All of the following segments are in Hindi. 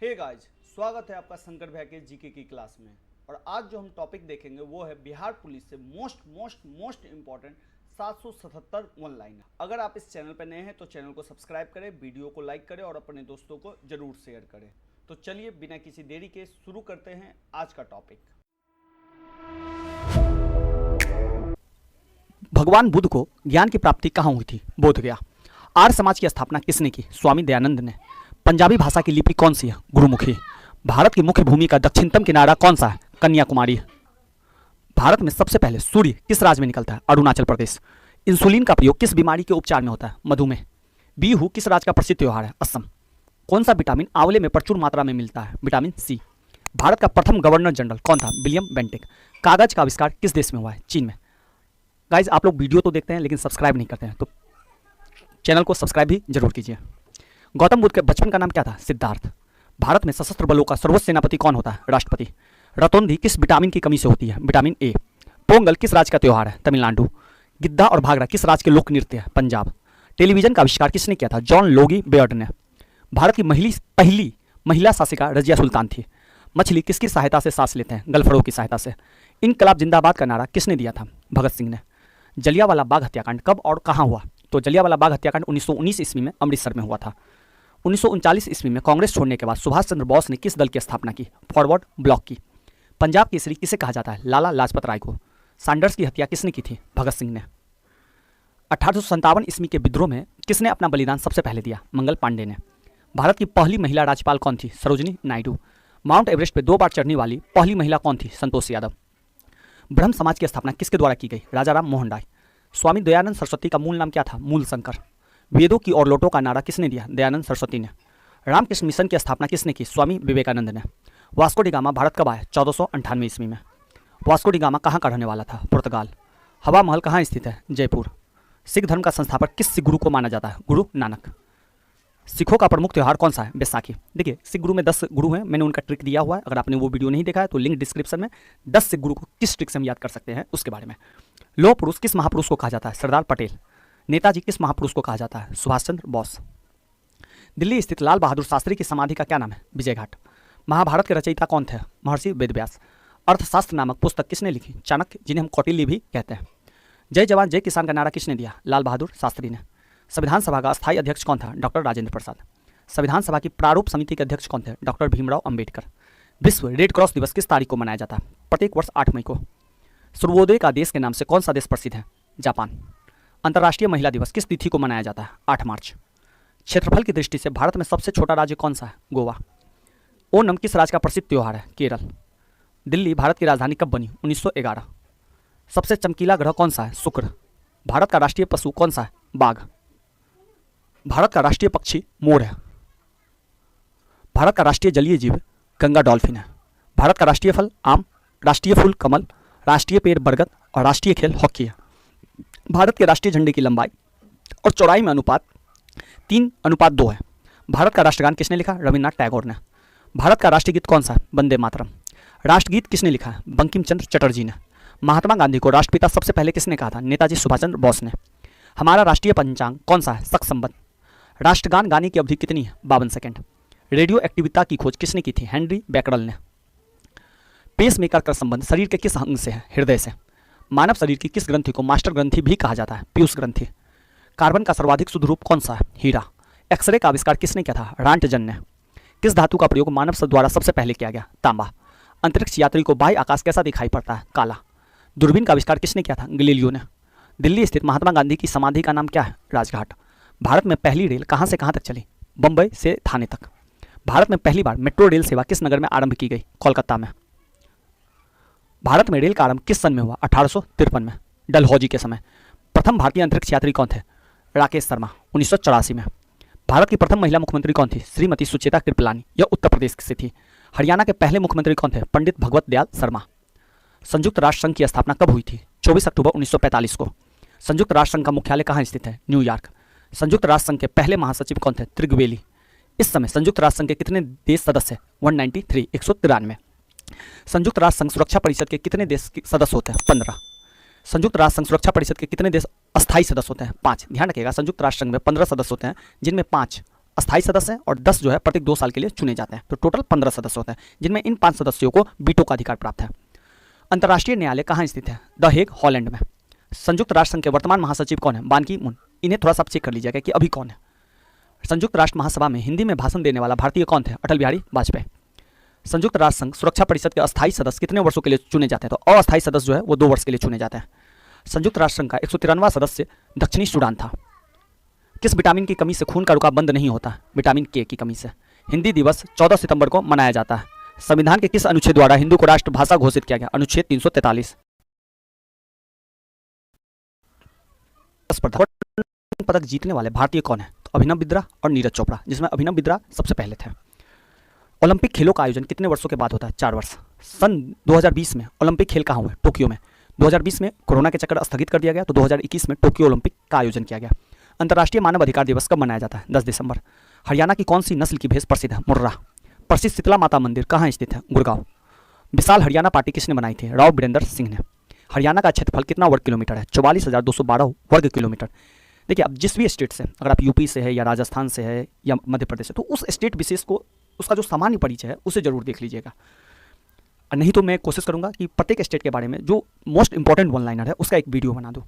हे गाइस, स्वागत है आपका शंकर भैया के जीके की क्लास में। और आज जो हम टॉपिक देखेंगे वो है बिहार पुलिस से मोस्ट इंपॉर्टेंट 777 वन लाइनर। अगर आप इस चैनल पर नए हैं तो चैनल को सब्सक्राइब करें, वीडियो को लाइक करें और अपने दोस्तों को जरूर शेयर करें। तो चलिए बिना किसी देरी के शुरू करते हैं आज का टॉपिक। भगवान बुद्ध को ज्ञान की प्राप्ति कहाँ हुई थी? बोध गया। आर्य समाज की स्थापना किसने की? स्वामी दयानंद ने। पंजाबी भाषा की लिपि कौन सी है? गुरुमुखी। भारत की मुख्य भूमि का दक्षिणतम किनारा कौन सा है? कन्याकुमारी। भारत में सबसे पहले सूर्य किस राज्य में निकलता है? अरुणाचल प्रदेश। इंसुलिन का प्रयोग किस बीमारी के उपचार में होता है? मधुमेह। बिहू किस राज्य का प्रसिद्ध त्योहार है? असम। कौन सा विटामिन आंवले में प्रचुर मात्रा में मिलता है? Vitamin C. भारत का प्रथम गवर्नर जनरल कौन था? William Bentinck. कागज का आविष्कार किस देश में हुआ है? चीन में। गाइज, आप लोग वीडियो तो देखते हैं लेकिन सब्सक्राइब नहीं करते हैं, तो चैनल को सब्सक्राइब भी जरूर कीजिए। गौतम बुद्ध के बचपन का नाम क्या था? सिद्धार्थ। भारत में सशस्त्र बलों का सर्वोच्च सेनापति कौन होता है? राष्ट्रपति। रतौंधी किस विटामिन की कमी से होती है? Vitamin A. पोंगल किस राज्य का त्योहार है? तमिलनाडु। गिद्धा और भागरा किस राज्य के लोक नृत्य है? पंजाब। टेलीविजन का आविष्कार किसने किया था? जॉन लोगी बेयर्ड ने। भारत की पहली महिला शासिका रजिया सुल्तान थी। मछली किसकी सहायता से सांस लेते हैं? गलफड़ों की सहायता से। इनकलाब जिंदाबाद का नारा किसने दिया था? भगत सिंह ने। जलियांवाला बाग हत्याकांड कब और कहाँ हुआ? तो जलियांवाला बाग हत्याकांड 1919 ईस्वी में अमृतसर में हुआ था। 1939 ईस्वी में कांग्रेस छोड़ने के बाद सुभाष चंद्र बोस ने किस दल की स्थापना की? फॉरवर्ड ब्लॉक की। पंजाब केसरी किसे कहा जाता है? लाला लाजपत राय को। सैंडर्स की हत्या किसने की थी? भगत सिंह ने। 1857 ईस्वी के विद्रोह में किसने अपना बलिदान सबसे पहले दिया? मंगल पांडे ने। भारत की पहली महिला राज्यपाल कौन थी? सरोजिनी नायडू। माउंट एवरेस्ट पर 2 बार चढ़ने वाली पहली महिला कौन थी? संतोष यादव। ब्रह्म समाज की स्थापना किसके द्वारा की गई? राजाराम मोहन राय। स्वामी दयानंद सरस्वती का मूल नाम क्या था? मूल शंकर। वेदों की और लौटों का नारा किसने दिया? दयानंद सरस्वती ने। रामकृष्ण मिशन की स्थापना किसने की? स्वामी विवेकानंद ने। वास्को डी गामा भारत कब आया? 1498 ईस्वी में। वास्को डी गामा कहाँ का रहने वाला था? पुर्तगाल। हवा महल कहाँ स्थित है? जयपुर। सिख धर्म का संस्थापक किस सिख गुरु को माना जाता है? गुरु नानक। सिखों का प्रमुख त्यौहार कौन सा है? बैसाखी। देखिए, सिख गुरु में 10 गुरु हैं, मैंने उनका ट्रिक दिया हुआ है। अगर आपने वो वीडियो नहीं देखा है तो लिंक डिस्क्रिप्शन में 10 सिख गुरु को किस ट्रिक से हम याद कर सकते हैं उसके बारे में। लौह पुरुष किस महापुरुष को कहा जाता है? सरदार पटेल। नेताजी किस महापुरुष को कहा जाता है? सुभाष चंद्र बोस। दिल्ली स्थित लाल बहादुर शास्त्री की समाधि का क्या नाम है? विजय घाट। महाभारत के रचयिता कौन थे? महर्षि वेदव्यास। अर्थशास्त्र नामक पुस्तक किसने लिखी? चाणक्य, जिन्हें हम कौटिल्य भी कहते हैं। जय जवान जय किसान का नारा किसने दिया? लाल बहादुर शास्त्री ने। संविधान सभा का अस्थायी अध्यक्ष कौन था? डॉक्टर राजेंद्र प्रसाद। संविधान सभा की प्रारूप समिति के अध्यक्ष कौन थे? डॉक्टर भीमराव अंबेडकर। विश्व रेड क्रॉस दिवस किस तारीख को मनाया जाता है? प्रत्येक वर्ष 8 मई को। सूर्योदय का देश के नाम से कौन सा देश प्रसिद्ध है? जापान। अंतर्राष्ट्रीय महिला दिवस किस तिथि को मनाया जाता है? 8 मार्च। क्षेत्रफल की दृष्टि से भारत में सबसे छोटा राज्य कौन सा है? गोवा। ओणम किस राज्य का प्रसिद्ध त्योहार है? केरल। दिल्ली भारत की राजधानी कब बनी? 1911। सबसे चमकीला ग्रह कौन सा है? शुक्र। भारत का राष्ट्रीय पशु कौन सा है? बाघ। भारत का राष्ट्रीय पक्षी मोर है। भारत का राष्ट्रीय जलीय जीव गंगा डॉल्फिन है। भारत का राष्ट्रीय फल आम, राष्ट्रीय फूल कमल, राष्ट्रीय पेड़ बरगद और राष्ट्रीय खेल हॉकी है। भारत के राष्ट्रीय झंडे की लंबाई और चौड़ाई में अनुपात 3:2 है। भारत का राष्ट्रगान किसने लिखा? रविन्द्रनाथ टैगोर ने। भारत का राष्ट्रीय गीत कौन सा है? वंदे मातरम। राष्ट्रगीत किसने लिखा है? बंकिम चंद्र चटर्जी ने। महात्मा गांधी को राष्ट्रपिता सबसे पहले किसने कहा था? नेताजी सुभाष चंद्र बोस ने। हमारा राष्ट्रीय पंचांग कौन सा है? शक संवत। राष्ट्रगान गाने की अवधि कितनी है? 52 सेकंड। रेडियो एक्टिविटी की खोज किसने की थी? हेनरी बैकरल ने। पेस मेकर का संबंध शरीर के किस अंग से है? हृदय से। मानव शरीर की किस ग्रंथि को मास्टर ग्रंथि भी कहा जाता है? पीयूष ग्रंथि। कार्बन का सर्वाधिक शुद्ध रूप कौन सा है? हीरा। एक्सरे का आविष्कार किसने किया था? रांटजन ने। किस धातु का प्रयोग मानव द्वारा सबसे पहले किया गया? तांबा। अंतरिक्ष यात्री को बाह्य आकाश कैसा दिखाई पड़ता है? काला। दूरबीन का आविष्कार किसने किया था? गैलीलियो ने। दिल्ली स्थित महात्मा गांधी की समाधि का नाम क्या है? राजघाट। भारत में पहली रेल कहाँ से कहाँ तक चली? बंबई से थाने तक। भारत में पहली बार मेट्रो रेल सेवा किस नगर में आरंभ की गई? कोलकाता में। भारत में रेल का आरंभ किस सन में हुआ? 1853 में, डलहौजी के समय। प्रथम भारतीय अंतरिक्ष यात्री कौन थे? राकेश शर्मा, 1984 में। भारत की प्रथम महिला मुख्यमंत्री कौन थी? श्रीमती सुचेता कृपलानी, यह उत्तर प्रदेश से थी। हरियाणा के पहले मुख्यमंत्री कौन थे? पंडित भगवत दयाल शर्मा। संयुक्त राष्ट्र संघ की स्थापना कब हुई थी? 24 अक्टूबर 1945 को। संयुक्त राष्ट्र संघ का मुख्यालय कहाँ स्थित है? न्यूयॉर्क। संयुक्त राष्ट्र संघ के पहले महासचिव कौन थे? त्रिगवेली। इस समय संयुक्त राष्ट्र संघ के कितने देश सदस्य हैं? 193, 193। संयुक्त राष्ट्र संघ सुरक्षा परिषद के कितने देश सदस्य होते हैं? 15। संयुक्त राष्ट्र संघ सुरक्षा परिषद के कितने देश अस्थायी सदस्य होते हैं? 5। ध्यान रखिएगा, संयुक्त राष्ट्र संघ में 15 सदस्य होते हैं जिनमें 5 अस्थायी सदस्य हैं और 10 जो है प्रत्येक 2 साल के लिए चुने जाते हैं। तो टोटल 15 सदस्य होते हैं, जिनमें इन 5 सदस्यों को वीटो का अधिकार प्राप्त है। अंतर्राष्ट्रीय न्यायालय कहाँ स्थित है? द हेग, हॉलैंड में। संयुक्त राष्ट्र संघ के वर्तमान महासचिव कौन है? बान की मून। इन्हें थोड़ा सा चेक कर लीजिएगा कि अभी कौन है। संयुक्त राष्ट्र महासभा में हिंदी में भाषण देने वाला भारतीय कौन थे? अटल बिहारी वाजपेयी। संयुक्त राष्ट्र संघ सुरक्षा परिषद के अस्थायी सदस्य कितने वर्षों के लिए चुने जाते हैं? तो अस्थायी सदस्य जो है वो 2 वर्ष के लिए चुने जाते हैं। संयुक्त राष्ट्र संघ का 193वां सदस्य दक्षिणी सूडान था। किस विटामिन की कमी से खून का रुकाव बंद नहीं होता? विटामिन के की कमी से। हिंदी दिवस 14 सितंबर को मनाया जाता है। संविधान के किस अनुच्छेद द्वारा हिंदी को राष्ट्रभाषा घोषित किया गया? अनुच्छेद 343। स्पर्धा पदक जीतने वाले भारतीय कौन है? तो अभिनव बिंद्रा और नीरज चोपड़ा, जिसमें अभिनव बिंद्रा सबसे पहले थे। ओलंपिक खेलों का आयोजन कितने वर्षों के बाद होता है? 4 वर्ष। सन 2020 में ओलंपिक खेल कहाँ हुए? टोक्यो में। 2020 में कोरोना के चक्कर स्थगित कर दिया गया, तो 2021 में टोक्यो ओलंपिक का आयोजन किया गया। अंतर्राष्ट्रीय मानव अधिकार दिवस कब मनाया जाता है? 10 दिसंबर। हरियाणा की कौन सी नस्ल की भैंस प्रसिद्ध है? मुर्रा। प्रसिद्ध शीतला माता मंदिर कहाँ स्थित है? गुड़गांव। विशाल हरियाणा पार्टी किसने बनाई थी? राव बीरेंद्र सिंह ने। हरियाणा का क्षेत्रफल कितना वर्ग किलोमीटर है? 44,212 वर्ग किलोमीटर। देखिए, अब जिस भी स्टेट से, अगर आप यूपी से है या राजस्थान से है या मध्य प्रदेश से, तो उस स्टेट विशेष को उसका जो सामान्य परिचय है उसे जरूर देख लीजिएगा। नहीं तो मैं कोशिश करूंगा कि प्रत्येक स्टेट के बारे में जो मोस्ट इंपॉर्टेंट वन लाइनर है उसका एक वीडियो बना दूं।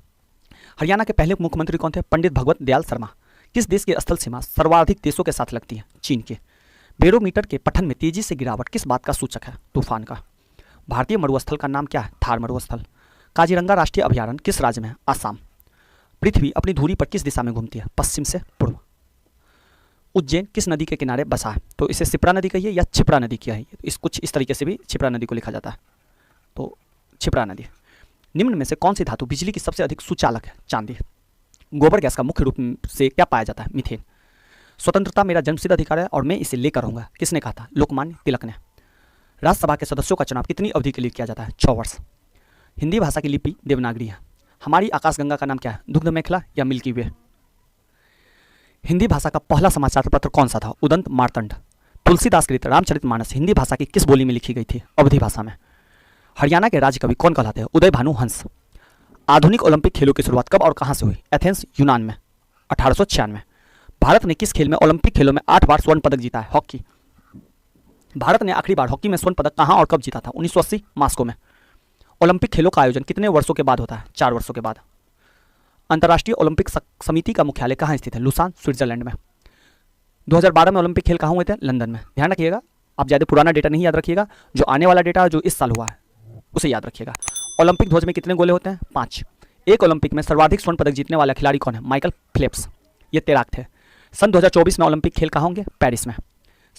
हरियाणा के पहले मुख्यमंत्री कौन थे? पंडित भगवत दयाल शर्मा। किस देश की स्थल सीमा सर्वाधिक देशों के साथ लगती है? चीन के। बैरोमीटर के पठन में तेजी से गिरावट किस बात का सूचक है? तूफान का। भारतीय मरुस्थल का नाम क्या है? थार मरुस्थल। काजीरंगा राष्ट्रीय अभयारण्य किस राज्य में है? आसाम। पृथ्वी अपनी धुरी पर किस दिशा में घूमती है? पश्चिम से पूर्व। उज्जैन किस नदी के किनारे बसा है? तो इसे शिप्रा नदी कहिए या क्षिप्रा नदी क्या है? कुछ इस तरीके से भी क्षिप्रा नदी को लिखा जाता है, तो क्षिप्रा नदी। निम्न में से कौन सी धातु बिजली की सबसे अधिक सुचालक है? चांदी। गोबर गैस का मुख्य रूप से क्या पाया जाता है? मीथेन। स्वतंत्रता मेरा जन्मसिद्ध अधिकार है और मैं इसे लेकर रहूंगा, किसने कहा था? लोकमान्य तिलक ने। राज्यसभा के सदस्यों का चुनाव कितनी अवधि के लिए किया जाता है? 6 वर्ष। हिंदी भाषा की लिपि देवनागरी है। हमारी आकाशगंगा का नाम क्या है? दुग्ध मेखला या मिल्की वे। हिंदी भाषा का पहला समाचार पत्र कौन सा था? उदंत मार्तंड। तुलसीदास कृत रामचरितमानस हिंदी भाषा की किस बोली में लिखी गई थी? अवधी भाषा में। हरियाणा के राज्य कवि कौन कहलाते हैं? उदय भानु हंस। आधुनिक ओलंपिक खेलों की शुरुआत कब और कहां से हुई? एथेंस, यूनान में, 1896। भारत ने किस खेल में ओलंपिक खेलों में 8 बार स्वर्ण पदक जीता है? हॉकी। भारत ने आखिरी बार हॉकी में स्वर्ण पदक कहां और कब जीता था? 1980 मॉस्को में। ओलंपिक खेलों का आयोजन कितने वर्षों के बाद होता है? 4 वर्षों के बाद। अंतर्राष्ट्रीय ओलंपिक समिति का मुख्यालय कहाँ स्थित है? लुसान, स्विट्जरलैंड में। 2012 में ओलंपिक खेल कहाँ हुए थे? लंदन में। ध्यान रखिएगा, आप ज़्यादा पुराना डेटा नहीं याद रखिएगा, जो आने वाला डेटा जो इस साल हुआ है उसे याद रखिएगा। ओलंपिक ध्वज में कितने गोले होते हैं? 5। एक ओलंपिक में सर्वाधिक स्वर्ण पदक जीतने वाला खिलाड़ी कौन है? Michael Phelps. ये तैराक थे। सन 2024 में ओलंपिक खेल कहाँ होंगे? पेरिस में।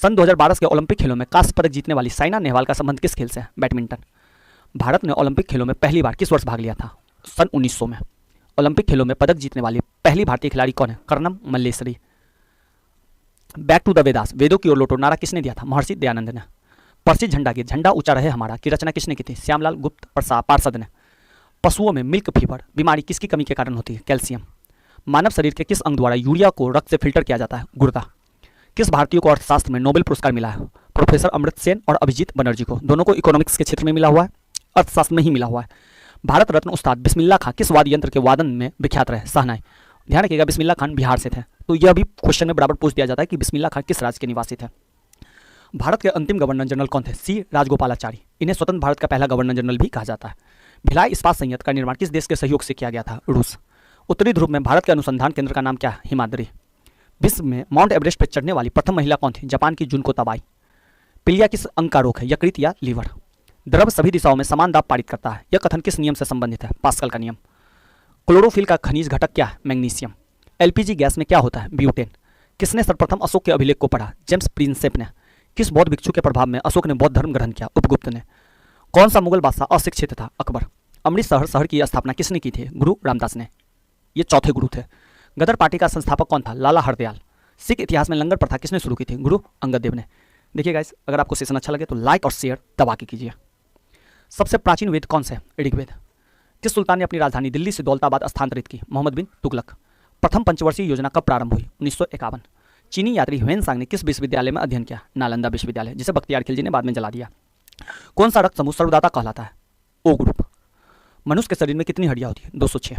सन 2012 के ओलंपिक खेलों में कांस्य पदक जीतने वाली साइना नेहवाल का संबंध किस खेल से है? बैडमिंटन। भारत ने ओलंपिक खेलों में पहली बार किस वर्ष भाग लिया था? सन 1900 में। ओलंपिक खेलों में पदक जीतने वाली पहली भारतीय खिलाड़ी कौन है? Karnam Malleswari. Back to the Vedas, वेदों की ओर लौटो नारा किसने दिया था? महर्षि दयानंद ने। प्रसिद्ध झंडा गीत झंडा ऊंचा रहे हमारा की रचना किसने की थी? श्यामलाल गुप्त पार्षद ने। पशुओं में मिल्क फीवर बीमारी किसकी कमी के कारण होती है? कैल्शियम। मानव शरीर के किस अंग द्वारा यूरिया को रक्त से फिल्टर किया जाता है? गुर्दा। किस भारतीय को अर्थशास्त्र में नोबेल पुरस्कार मिला है? प्रोफेसर अमृत सेन और अभिजीत बनर्जी को। दोनों को इकोनॉमिक्स के क्षेत्र में मिला हुआ है, अर्थशास्त्र में ही मिला हुआ है। भारत रत्न उस्ताद बिस्मिल्लाह खां किस वाद्य यंत्र के वादन में विख्यात रहे? शहनाई। ध्यान रखिएगा, बिस्मिल्लाह खान बिहार से थे, तो यह भी क्वेश्चन में बराबर पूछ दिया जाता है कि बिस्मिल्लाह खान किस राज्य के निवासी थे। भारत के अंतिम गवर्नर जनरल कौन थे? सी राजगोपालाचारी। इन्हें स्वतंत्र भारत का पहला गवर्नर जनरल भी कहा जाता है। भिलाई इस्पात संयंत्र का निर्माण किस देश के सहयोग से किया गया था? रूस। उत्तरी ध्रुव में भारत के अनुसंधान केंद्र का नाम क्या है? हिमाद्री। विश्व में माउंट एवरेस्ट पर चढ़ने वाली प्रथम महिला कौन थी? जापान की जुनको तबाई। पीलिया किस अंग का रोग है? यकृत या लीवर। द्रव सभी दिशाओं में समान दाब पारित करता है, यह कथन किस नियम से संबंधित है? पास्कल का नियम। क्लोरोफिल का खनिज घटक क्या है? मैग्नीशियम। एलपीजी गैस में क्या होता है? ब्यूटेन। किसने सर्वप्रथम अशोक के अभिलेख को पढ़ा? जेम्स प्रिंसेप ने। किस बौद्ध भिक्षु के प्रभाव में अशोक ने बौद्ध धर्म ग्रहण किया? उपगुप्त ने। कौन सा मुगल बादशाह अशिक्षित था? अकबर। अमृतसर शहर की स्थापना किसने की थी? गुरु रामदास ने। ये चौथे गुरु थे। गदर पार्टी का संस्थापक कौन था? लाला हरदयाल। सिख इतिहास में लंगर प्रथा किसने शुरू की थी? गुरु अंगद देव ने। देखिए गाइस, अगर आपको सेशन अच्छा लगे तो लाइक और शेयर दबा के कीजिए। सबसे प्राचीन वेद कौन से? ऋग्वेद। किस सुल्तान ने अपनी राजधानी दिल्ली से दौलताबाद स्थानांतरित की? मोहम्मद बिन तुगलक। प्रथम पंचवर्षीय योजना कब प्रारंभ हुई? 1951। चीनी यात्री ह्वेनसांग ने किस विश्वविद्यालय में अध्ययन किया? नालंदा विश्वविद्यालय, जिसे बख्तियार खिलजी ने बाद में जला दिया। कौन सा रक्त समूह सर्वदाता कहलाता है? O group. मनुष्य के शरीर में कितनी हड्डियां होती है? 206।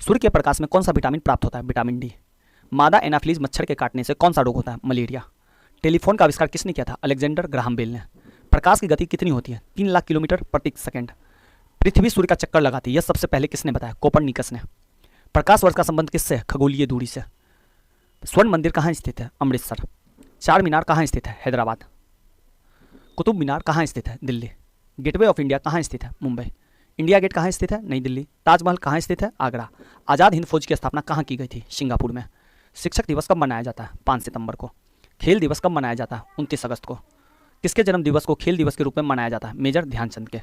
सूर्य के प्रकाश में कौन सा विटामिन प्राप्त होता है? Vitamin D. मादा एनाफिलीज मच्छर के काटने से कौन सा रोग होता है? मलेरिया। टेलीफोन का आविष्कार किसने किया था? अलेक्जेंडर ग्राहम बेल ने। प्रकाश की गति कितनी होती है? 3 लाख किलोमीटर प्रति सेकंड। पृथ्वी सूर्य का चक्कर लगाती है, यह सबसे पहले किसने बताया? कोपरनिकस ने। प्रकाश वर्ष का संबंध किससे है? खगोलीय दूरी से। स्वर्ण मंदिर कहाँ स्थित है? अमृतसर। चार मीनार कहाँ स्थित है? हैदराबाद। कुतुब मीनार कहाँ स्थित है? दिल्ली। गेटवे ऑफ इंडिया कहाँ स्थित है? मुंबई। इंडिया गेट कहाँ स्थित है? नई दिल्ली। ताजमहल कहाँ स्थित है? आगरा। आज़ाद हिंद फौज की स्थापना कहाँ की गई थी? सिंगापुर में। शिक्षक दिवस कब मनाया जाता है? 5 सितंबर को। खेल दिवस कब मनाया जाता है? 29 अगस्त को। किसके जन्म दिवस को खेल दिवस के रूप में मनाया जाता है? मेजर ध्यानचंद के।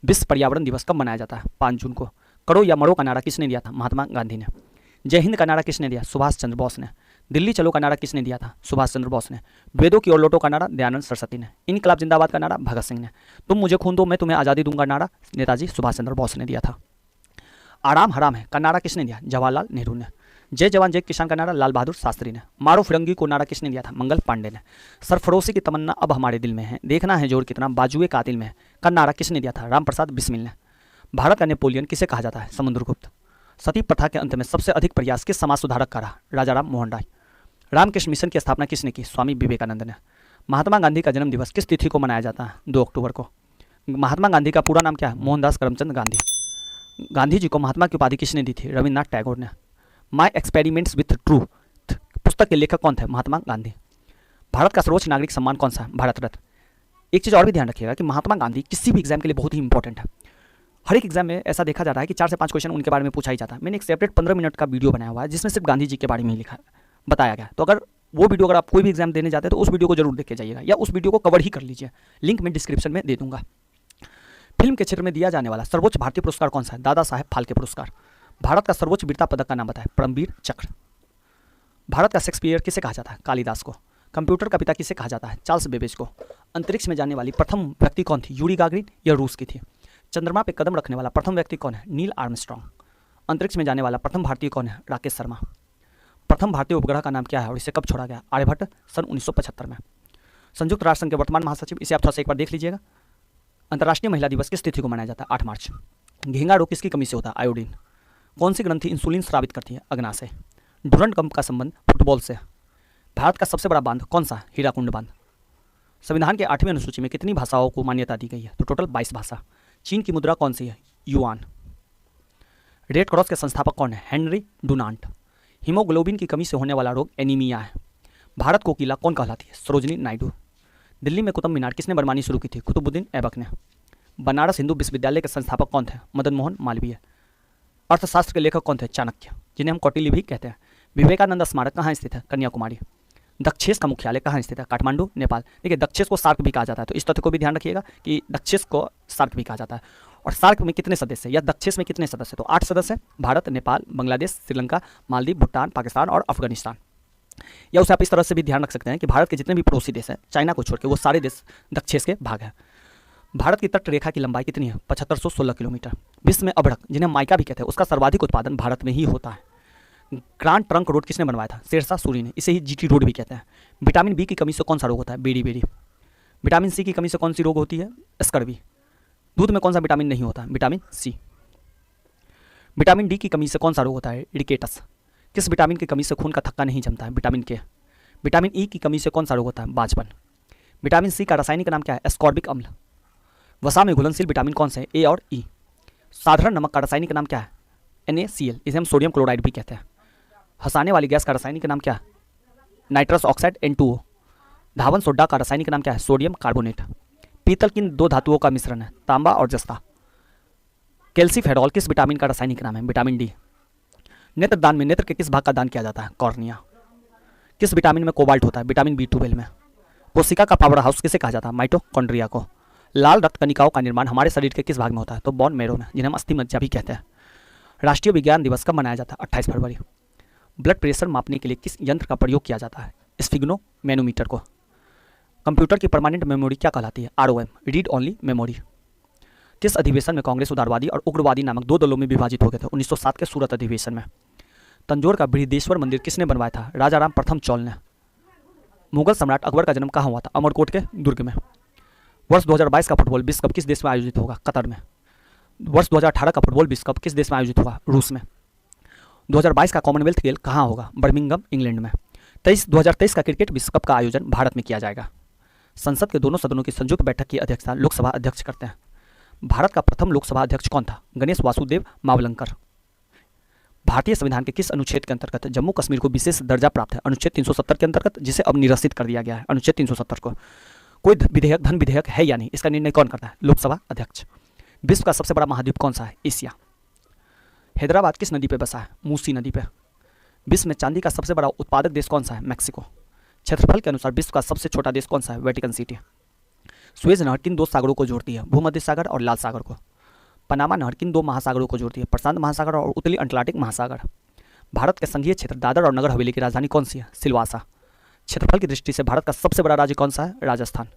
विश्व पर्यावरण दिवस कब मनाया जाता है? 5 जून को। करो या मरो का नारा किसने दिया था? महात्मा गांधी ने। जय हिंद का नारा किसने दिया? सुभाष चंद्र बोस ने। दिल्ली चलो का नारा किसने दिया था? सुभाष चंद्र बोस ने। वेदों की ओर लौटो का नारा दयानंद सरस्वती ने। इनकलाब जिंदाबाद का नारा भगत सिंह ने। तुम मुझे खून दो मैं तुम्हें आज़ादी दूंगा नारा नेताजी सुभाष चंद्र बोस ने दिया था। आराम हराम है का नारा किसने दिया? जवाहरलाल नेहरू ने। जय जवान जय किसान का नारा लाल बहादुर शास्त्री ने। मारो फिरंगी को नारा किसने दिया था? मंगल पांडे ने। सरफरोशी की तमन्ना अब हमारे दिल में है, देखना है जोर कितना बाजुए कातिल में है का नारा किसने दिया था? रामप्रसाद बिस्मिल ने। भारत का नेपोलियन किसे कहा जाता है? समुद्रगुप्त। सती प्रथा के अंत में सबसे अधिक प्रयास किस समाज सुधारक का रहा? राजा राम मोहन राय। रामकृष्ण मिशन की स्थापना किसने की? स्वामी विवेकानंद ने। महात्मा गांधी का जन्म दिवस किस तिथि को मनाया जाता है? 2 अक्टूबर को। महात्मा गांधी का पूरा नाम क्या है? मोहनदास करमचंद गांधी। गांधी जी को महात्मा की उपाधि किसने दी थी? रविन्द्रनाथ टैगोर ने। माई एक्सपेरिमेंट्स विथ ट्रूथ पुस्तक के लेखक कौन थे? महात्मा गांधी। भारत का सर्वोच्च नागरिक सम्मान कौन सा है? भारत रत्न। एक चीज़ और भी ध्यान रखिएगा कि महात्मा गांधी किसी भी एग्जाम के लिए बहुत ही इंपॉर्टेंट है। हर एक एग्जाम में ऐसा देखा जा रहा है कि 4 से 5 क्वेश्चन उनके बारे में पूछा ही जाता है। मैंने एक सेपरेट 15 मिनट का वीडियो बनाया हुआ है जिसमें सिर्फ गांधी जी के बारे में ही लिखा बताया गया है। तो अगर वो वीडियो अगर आप कोई भी एग्जाम देने जाते हैं तो उस वीडियो को जरूर देख के जाइएगा या उस वीडियो को कवर ही कर लीजिए। लिंक मैं डिस्क्रिप्शन में दे दूंगा। फिल्म के क्षेत्र में दिया जाने वाला सर्वोच्च भारतीय पुरस्कार कौन सा है? दादा साहेब फाल्के पुरस्कार। भारत का सर्वोच्च वीरता पदक का नाम बताएं? परमवीर चक्र। भारत का शेक्सपियर किसे कहा जाता है? कालिदास को। कंप्यूटर का पिता किसे कहा जाता है? चार्ल्स बेबेज को। अंतरिक्ष में जाने वाली प्रथम व्यक्ति कौन थी? यूरी गागरिन या रूस की थी? चंद्रमा पर कदम रखने वाला प्रथम व्यक्ति कौन है? Neil Armstrong. अंतरिक्ष में जाने वाला प्रथम भारतीय कौन है? राकेश शर्मा। प्रथम भारतीय उपग्रह का नाम क्या है और इसे कब छोड़ा गया? आर्यभट्ट सन 1975 में। संयुक्त राष्ट्र संघ के वर्तमान महासचिव, इसे आप थोड़ा सा एक बार देख लीजिएगा। अंतर्राष्ट्रीय महिला दिवस किस तिथि को मनाया जाता है? 8 मार्च। घेंगा रोग किसकी कमी से होता है? आयोडीन। कौन सी ग्रंथि इंसुलिन स्रावित करती है? अग्नाशय। डुरंड कंप का संबंध फुटबॉल से। भारत का सबसे बड़ा बांध कौन सा है? हीराकुंड बांध। संविधान के 8वें अनुसूची में कितनी भाषाओं को मान्यता दी गई है? तो टोटल 22 भाषा। चीन की मुद्रा कौन सी है? युआन। रेड क्रॉस के संस्थापक कौन है? Henry Dunant. हीमोग्लोबिन की कमी से होने वाला रोग एनीमिया है। भारत को किला कौन कहलाती है? सरोजनी नायडू। दिल्ली में कुतुब मीनार किसने बनवानी शुरू की थी? कुतुबुद्दीन ऐबक ने। बनारस हिंदू विश्वविद्यालय के संस्थापक कौन थे? मदन मोहन मालवीय। अर्थशास्त्र के लेखक कौन थे? चाणक्य, जिन्हें हम कौटिल्य भी कहते हैं। विवेकानंद स्मारक कहाँ स्थित है? कन्याकुमारी। दक्षेस का मुख्यालय कहाँ स्थित है? काठमांडू, नेपाल। देखिए, दक्षेस को सार्क भी कहा जाता है, तो इस तथ्य को भी ध्यान रखिएगा कि दक्षेस को सार्क भी कहा जाता है। और सार्क में कितने सदस्य हैं या दक्षेस में कितने सदस्य? तो 8 सदस्य हैं। भारत, नेपाल, बांग्लादेश, श्रीलंका, मालदीव, भूटान, पाकिस्तान और अफगानिस्तान। या उसे आप इस तरह से भी ध्यान रख सकते हैं कि भारत के जितने भी पड़ोसी देश हैं, चाइना को छोड़ के, वो सारे देश दक्षेस के भाग हैं। भारत की तट रेखा की लंबाई कितनी है? 7516 किलोमीटर। विश्व में अभड़क, जिन्हें माइका भी कहते हैं, उसका सर्वाधिक उत्पादन भारत में ही होता है। ग्रांड ट्रंक रोड किसने बनवाया था? शेरशाह सूरी ने। इसे ही जीटी रोड भी कहते हैं। विटामिन बी की कमी से कौन सा रोग होता है? Berry berry. विटामिन सी की कमी से कौन सी रोग होती है? स्कर्वी। दूध में कौन सा विटामिन नहीं होता? Vitamin C. विटामिन डी की कमी से कौन सा रोग होता है? रिकेटस। किस विटामिन की कमी से खून का थक्का नहीं जमता है? विटामिन के। विटामिन ई की कमी से कौन सा रोग होता है? बांझपन। विटामिन सी का रासायनिक नाम क्या है? एस्कॉर्बिक अम्ल। वसा में घुलनशील विटामिन कौन से हैं? ए और ई। साधारण नमक का रासायनिक नाम क्या है? NaCl, इसे हम सोडियम क्लोराइड भी कहते हैं। हंसाने वाली गैस का रासायनिक नाम क्या है? Nitrous oxide N2O। धावन सोडा का रासायनिक नाम क्या है? Sodium carbonate. पीतल किन 2 धातुओं का मिश्रण है? तांबा और जस्ता। कैल्सीफेरॉल किस विटामिन का रासायनिक नाम है? Vitamin D. नेत्रदान में नेत्र के किस भाग का दान किया जाता है? कॉर्निया। किस विटामिन में कोबाल्ट होता है? विटामिन B12 में। कोशिका का पावर हाउस किसे कहा जाता है? माइटोकॉन्ड्रिया को। लाल रक्त कणिकाओं का निर्माण हमारे शरीर के किस भाग में होता है? तो बोन मैरो में, जिन्हें हम अस्थि मज्जा भी कहते हैं। राष्ट्रीय विज्ञान दिवस कब मनाया जाता है? 28 फरवरी। ब्लड प्रेशर मापने के लिए किस यंत्र का प्रयोग किया जाता है? स्फिग्नोमैनोमीटर को। कंप्यूटर की परमानेंट मेमोरी क्या कहलाती है? ROM, read only memory. किस अधिवेशन में कांग्रेस उदारवादी और उग्रवादी नामक 2 दलों में विभाजित हो गए थे? 1907 के सूरत अधिवेशन में। तंजौर का बृहदेश्वर मंदिर किसने बनवाया था? राजा राम प्रथम चौल ने। मुगल सम्राट अकबर का जन्म कहाँ हुआ था? अमरकोट के दुर्ग में। वर्ष 2022 का फुटबॉल विश्व कप किस देश में आयोजित होगा? कतर में। वर्ष 2018 का फुटबॉल विश्व कप किस देश में आयोजित होगा? रूस में। 2022 का कॉमनवेल्थ खेल कहाँ होगा? बर्मिंघम, इंग्लैंड में। 2023 का क्रिकेट विश्व कप का आयोजन भारत में किया जाएगा। संसद के दोनों सदनों की संयुक्त बैठक की अध्यक्षता लोकसभा अध्यक्ष करते हैं। भारत का प्रथम लोकसभा अध्यक्ष कौन था? गणेश वासुदेव मावलंकर। भारतीय संविधान के किस अनुच्छेद के अंतर्गत जम्मू कश्मीर को विशेष दर्जा प्राप्त है? अनुच्छेद 370 के अंतर्गत, जिसे अब निरसित कर दिया गया है, अनुच्छेद 370 को। कोई विधेयक धन विधेयक है या नहीं, इसका निर्णय कौन करता है? लोकसभा अध्यक्ष। विश्व का सबसे बड़ा महाद्वीप कौन सा है? एशिया। हैदराबाद किस नदी पर बसा है? मूसी नदी पर। विश्व में चांदी का सबसे बड़ा उत्पादक देश कौन सा है? मैक्सिको। क्षेत्रफल के अनुसार विश्व का सबसे छोटा देश कौन सा है? Vatican city. सुएज नहर किन दो सागरों को जोड़ती है? भूमध्य सागर और लाल सागर को। पनामा नहर किन दो महासागरों को जोड़ती है? प्रशांत महासागर और उत्तरी अटलांटिक महासागर। भारत के संघीय क्षेत्र दादर और नगर हवेली की राजधानी कौन सी है? सिलवासा। क्षेत्रफल की दृष्टि से भारत का सबसे बड़ा राज्य कौन सा है? राजस्थान।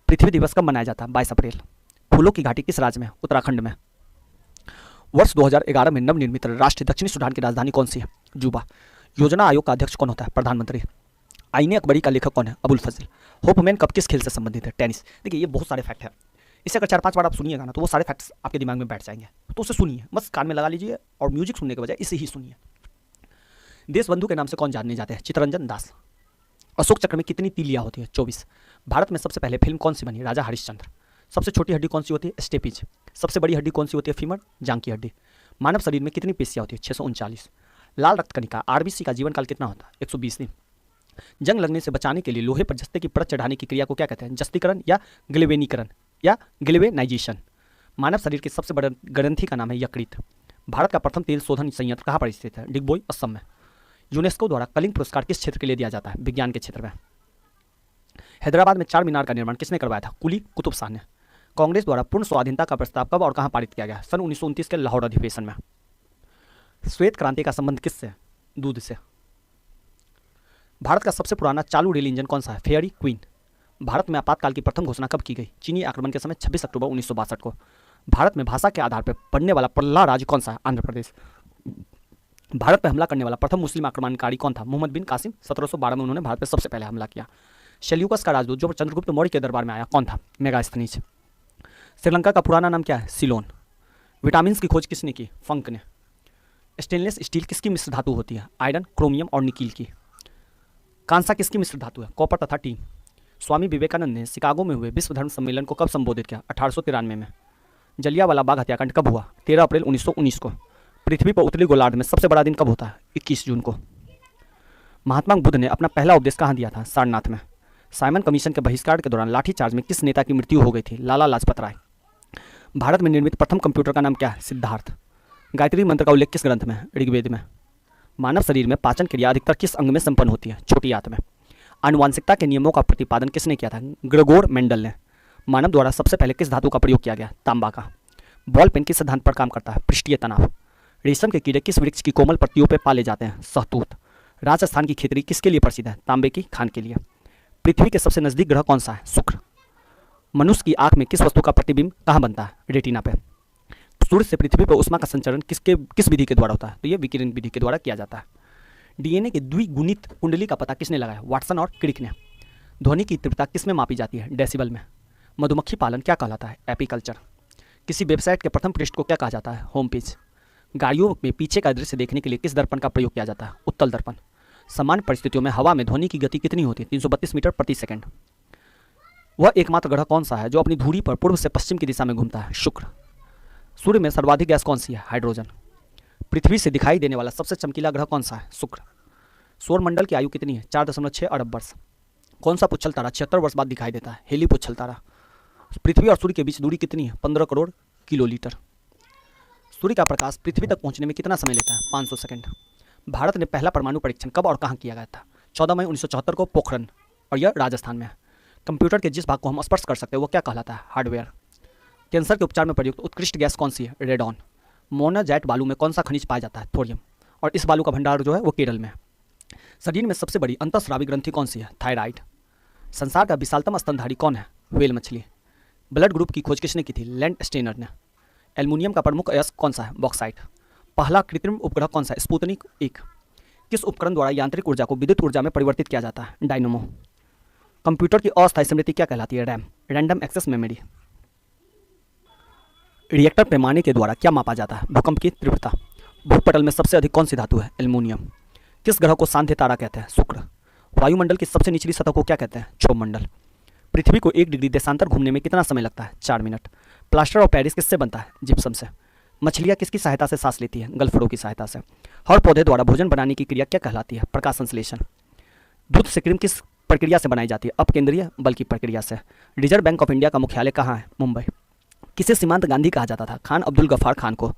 पृथ्वी दिवस कब मनाया जाता है? 22 अप्रैल। फूलों की घाटी किस राज्य में? उत्तराखंड में। वर्ष 2011 में नवनिर्मित राष्ट्रीय दक्षिणी सूडान की राजधानी कौन सी है? जुबा। योजना आयोग का अध्यक्ष कौन होता है? प्रधानमंत्री। आईने अकबरी का लेखक कौन है? अबुल फजल। होपमैन कप किस खेल से संबंधित है? टेनिस। देखिए ये बहुत सारे फैक्ट है, इसे अगर 4-5 बार आप सुनिएगा ना तो वो सारे फैक्ट्स आपके दिमाग में बैठ जाएंगे, तो उसे सुनिए, बस कान में लगा लीजिए और म्यूजिक सुनने के बजाय इसे ही सुनिए। देशबंधु के नाम से कौन जाने जाते हैं? चित्तरंजन दास। अशोक चक्र में कितनी तीलियां होती है? 24। भारत में सबसे पहले फिल्म कौन सी बनी? राजा हरिश्चंद्र। सबसे छोटी हड्डी कौन सी होती है? स्टेपिज। सबसे बड़ी हड्डी कौन सी होती है? फीमर, जांग की हड्डी। मानव शरीर में कितनी पेशियां होती है? 639। लाल रक्त कणिका आरबीसी का जीवन काल कितना होता है? 120 दिन। जंग लगने से बचाने के लिए लोहे पर जस्ते की परत चढ़ाने की क्रिया को क्या कहते हैं? जस्तीकरण या ग्लेवेनीकरण या ग्लेवेनाइजेशन। मानव शरीर के सबसे बड़े ग्रंथि का नाम है यकृत। भारत का प्रथम तेल शोधन संयंत्र कहाँ पर स्थित है? डिगबोई, असम में। यूनेस्को द्वारा कलिंग पुरस्कार किस क्षेत्र के लिए दिया जाता है? विज्ञान के क्षेत्र में। हैदराबाद में चार मीनार का निर्माण किसने करवाया था? कुली कुतुब शाह ने। कांग्रेस द्वारा पूर्ण स्वाधीनता का प्रस्ताव कब और कहां पारित किया गया? सन 1929 के लाहौर अधिवेशन में। श्वेत क्रांति का संबंध किससे? दूध से। भारत का सबसे पुराना चालू रेल इंजन कौन सा है? Fairy queen. भारत में आपातकाल की प्रथम घोषणा कब की गई? चीनी आक्रमण के समय 26 अक्टूबर 1962 को। भारत में भाषा के आधार पर पढ़ने वाला पहला राज्य कौन सा है? आंध्र प्रदेश। भारत पर हमला करने वाला प्रथम मुस्लिम आक्रमणकारी कौन था? मोहम्मद बिन कासिम। 1712 में उन्होंने भारत पर सबसे पहले हमला किया। शेल्यूकस का राजदूत जो चंद्रगुप्त मौर्य के दरबार में आया कौन था? मेगास्थनीज। श्रीलंका का पुराना नाम क्या है? सिलोन। विटामिन की खोज किसने की? फंक ने। स्टेनलेस स्टील किसकी मिश्र धातु होती है? आयरन, क्रोमियम और निकील की। कांसा किसकी मिश्र धातु है? कॉपर तथा टीन। स्वामी विवेकानंद ने शिकागो में हुए विश्व धर्म सम्मेलन को कब संबोधित किया? 1893 में। जलियांवाला बाग हत्याकांड कब हुआ? 13 अप्रैल 1919 को। पृथ्वी पर उत्तरी गोलार्ध में सबसे बड़ा दिन कब होता है? 21 जून को। महात्मा बुद्ध ने अपना पहला उपदेश कहाँ दिया था? सारनाथ में। साइमन कमीशन के बहिष्कार के दौरान लाठीचार्ज में किस नेता की मृत्यु हो गई थी? लाला लाजपत राय। भारत में निर्मित प्रथम कंप्यूटर का नाम क्या है? सिद्धार्थ। गायत्री मंत्र का उल्लेख किस ग्रंथ में है? ऋग्वेद में। मानव शरीर में पाचन क्रिया अधिकतर किस अंग में संपन्न होती है? छोटी आंत में। आनुवांशिकता के नियमों का प्रतिपादन किसने किया था? ग्रेगोर मेंडल ने। मानव द्वारा सबसे पहले किस धातु का प्रयोग किया गया? तांबा का। बॉल पेन किस सिद्धांत पर काम करता है? पृष्ठीय तनाव। रेशम के कीड़े किस वृक्ष की कोमल पत्तियों पर पाले जाते हैं? सहतूत। राजस्थान की खेतरी किसके लिए प्रसिद्ध है? तांबे की खान के लिए। पृथ्वी के सबसे नजदीक ग्रह कौन सा है? शुक्र। मनुष्य की आंख में किस वस्तु का प्रतिबिंब कहाँ बनता है? रेटिना पे। सूर्य से पृथ्वी पर उष्मा का संचरण किस विधि के द्वारा होता है? तो ये विकिरण विधि के द्वारा किया जाता है। डीएनए की द्विगुणित कुंडली का पता किसने लगाया? वाटसन और क्रिक ने। ध्वनि की तीव्रता किस में मापी जाती है? डेसिबल में। मधुमक्खी पालन क्या कहलाता है? एपीकल्चर। किसी वेबसाइट के प्रथम पृष्ठ को क्या कहा जाता है? Home page. गाड़ियों में पीछे का दृश्य देखने के लिए किस दर्पण का प्रयोग किया जाता है? उत्तल दर्पण। सामान्य परिस्थितियों में हवा में ध्वनि की गति कितनी होती है? 332 मीटर प्रति सेकंड। वह एकमात्र ग्रह कौन सा है जो अपनी धुरी पर पूर्व से पश्चिम की दिशा में घूमता है? शुक्र। सूर्य में सर्वाधिक गैस कौन सी है? हाइड्रोजन। पृथ्वी से दिखाई देने वाला सबसे चमकीला ग्रह कौन सा है? शुक्र। सौरमंडल की आयु कितनी है? 4.6 अरब वर्ष। कौन सा पुच्छल तारा 76 वर्ष बाद दिखाई देता है? हेली पुच्छल तारा। पृथ्वी और सूर्य के बीच दूरी कितनी है? 15 करोड़ किलोलीटर। सूर्य का प्रकाश पृथ्वी तक पहुंचने में कितना समय लेता है? 500 सेकंड। भारत ने पहला परमाणु परीक्षण कब और कहां किया गया था? 14 मई 1974 को पोखरण, और यह राजस्थान में है। कंप्यूटर के जिस भाग को हम स्पर्श कर सकते हैं वो क्या कहलाता है? हार्डवेयर। कैंसर के उपचार में प्रयुक्त उत्कृष्ट गैस कौन सी है? रेडॉन। मोनाजाइट बालू में कौन सा खनिज पाया जाता है? थोरियम। और इस बालू का भंडार जो है वो केरल में है। शरीर में सबसे बड़ी अंतःस्रावी ग्रंथि कौन सी है? थायराइड। संसार का विशालतम स्तनधारी कौन है? व्हेल मछली। ब्लड ग्रुप की खोज किसने की थी? लैंड स्टेनर ने। एल्युमिनियम का प्रमुख अयस्क कौन सा है? बॉक्साइट। पहला कृत्रिम उपग्रह कौन सा है? स्पुतनिक 1। किस उपकरण द्वारा यांत्रिक ऊर्जा को विद्युत ऊर्जा में परिवर्तित किया जाता है? डायनमो। कंप्यूटर की अस्थायी स्मृति क्या कहलाती है? RAM, random access memory. Richter पैमाने के द्वारा क्या मापा जाता है? भूकंप की तीव्रता। भूपटल में सबसे अधिक कौन सी धातु है? एल्युमिनियम। किस ग्रह को सांध्य तारा कहते हैं? शुक्र। वायुमंडल की सबसे निचली सतह को क्या कहते हैं? क्षोभमंडल। पृथ्वी को 1 डिग्री देशांतर घूमने में कितना समय लगता है? 4 मिनट। प्लास्टर ऑफ पेरिस किससे बनता है? जिप्सम से। मछलियाँ किसकी सहायता से सांस लेती है? गल्फड़ों की सहायता से। हर पौधे द्वारा भोजन बनाने की क्रिया क्या कहलाती है? प्रकाश संश्लेषण। दूध से क्रीम किस प्रक्रिया से बनाई जाती है? अपकेंद्रीय बल की प्रक्रिया से। रिजर्व बैंक ऑफ इंडिया का मुख्यालय कहाँ है? मुंबई। किसे सीमांत गांधी कहा जाता था? खान अब्दुल गफ्फार खान को।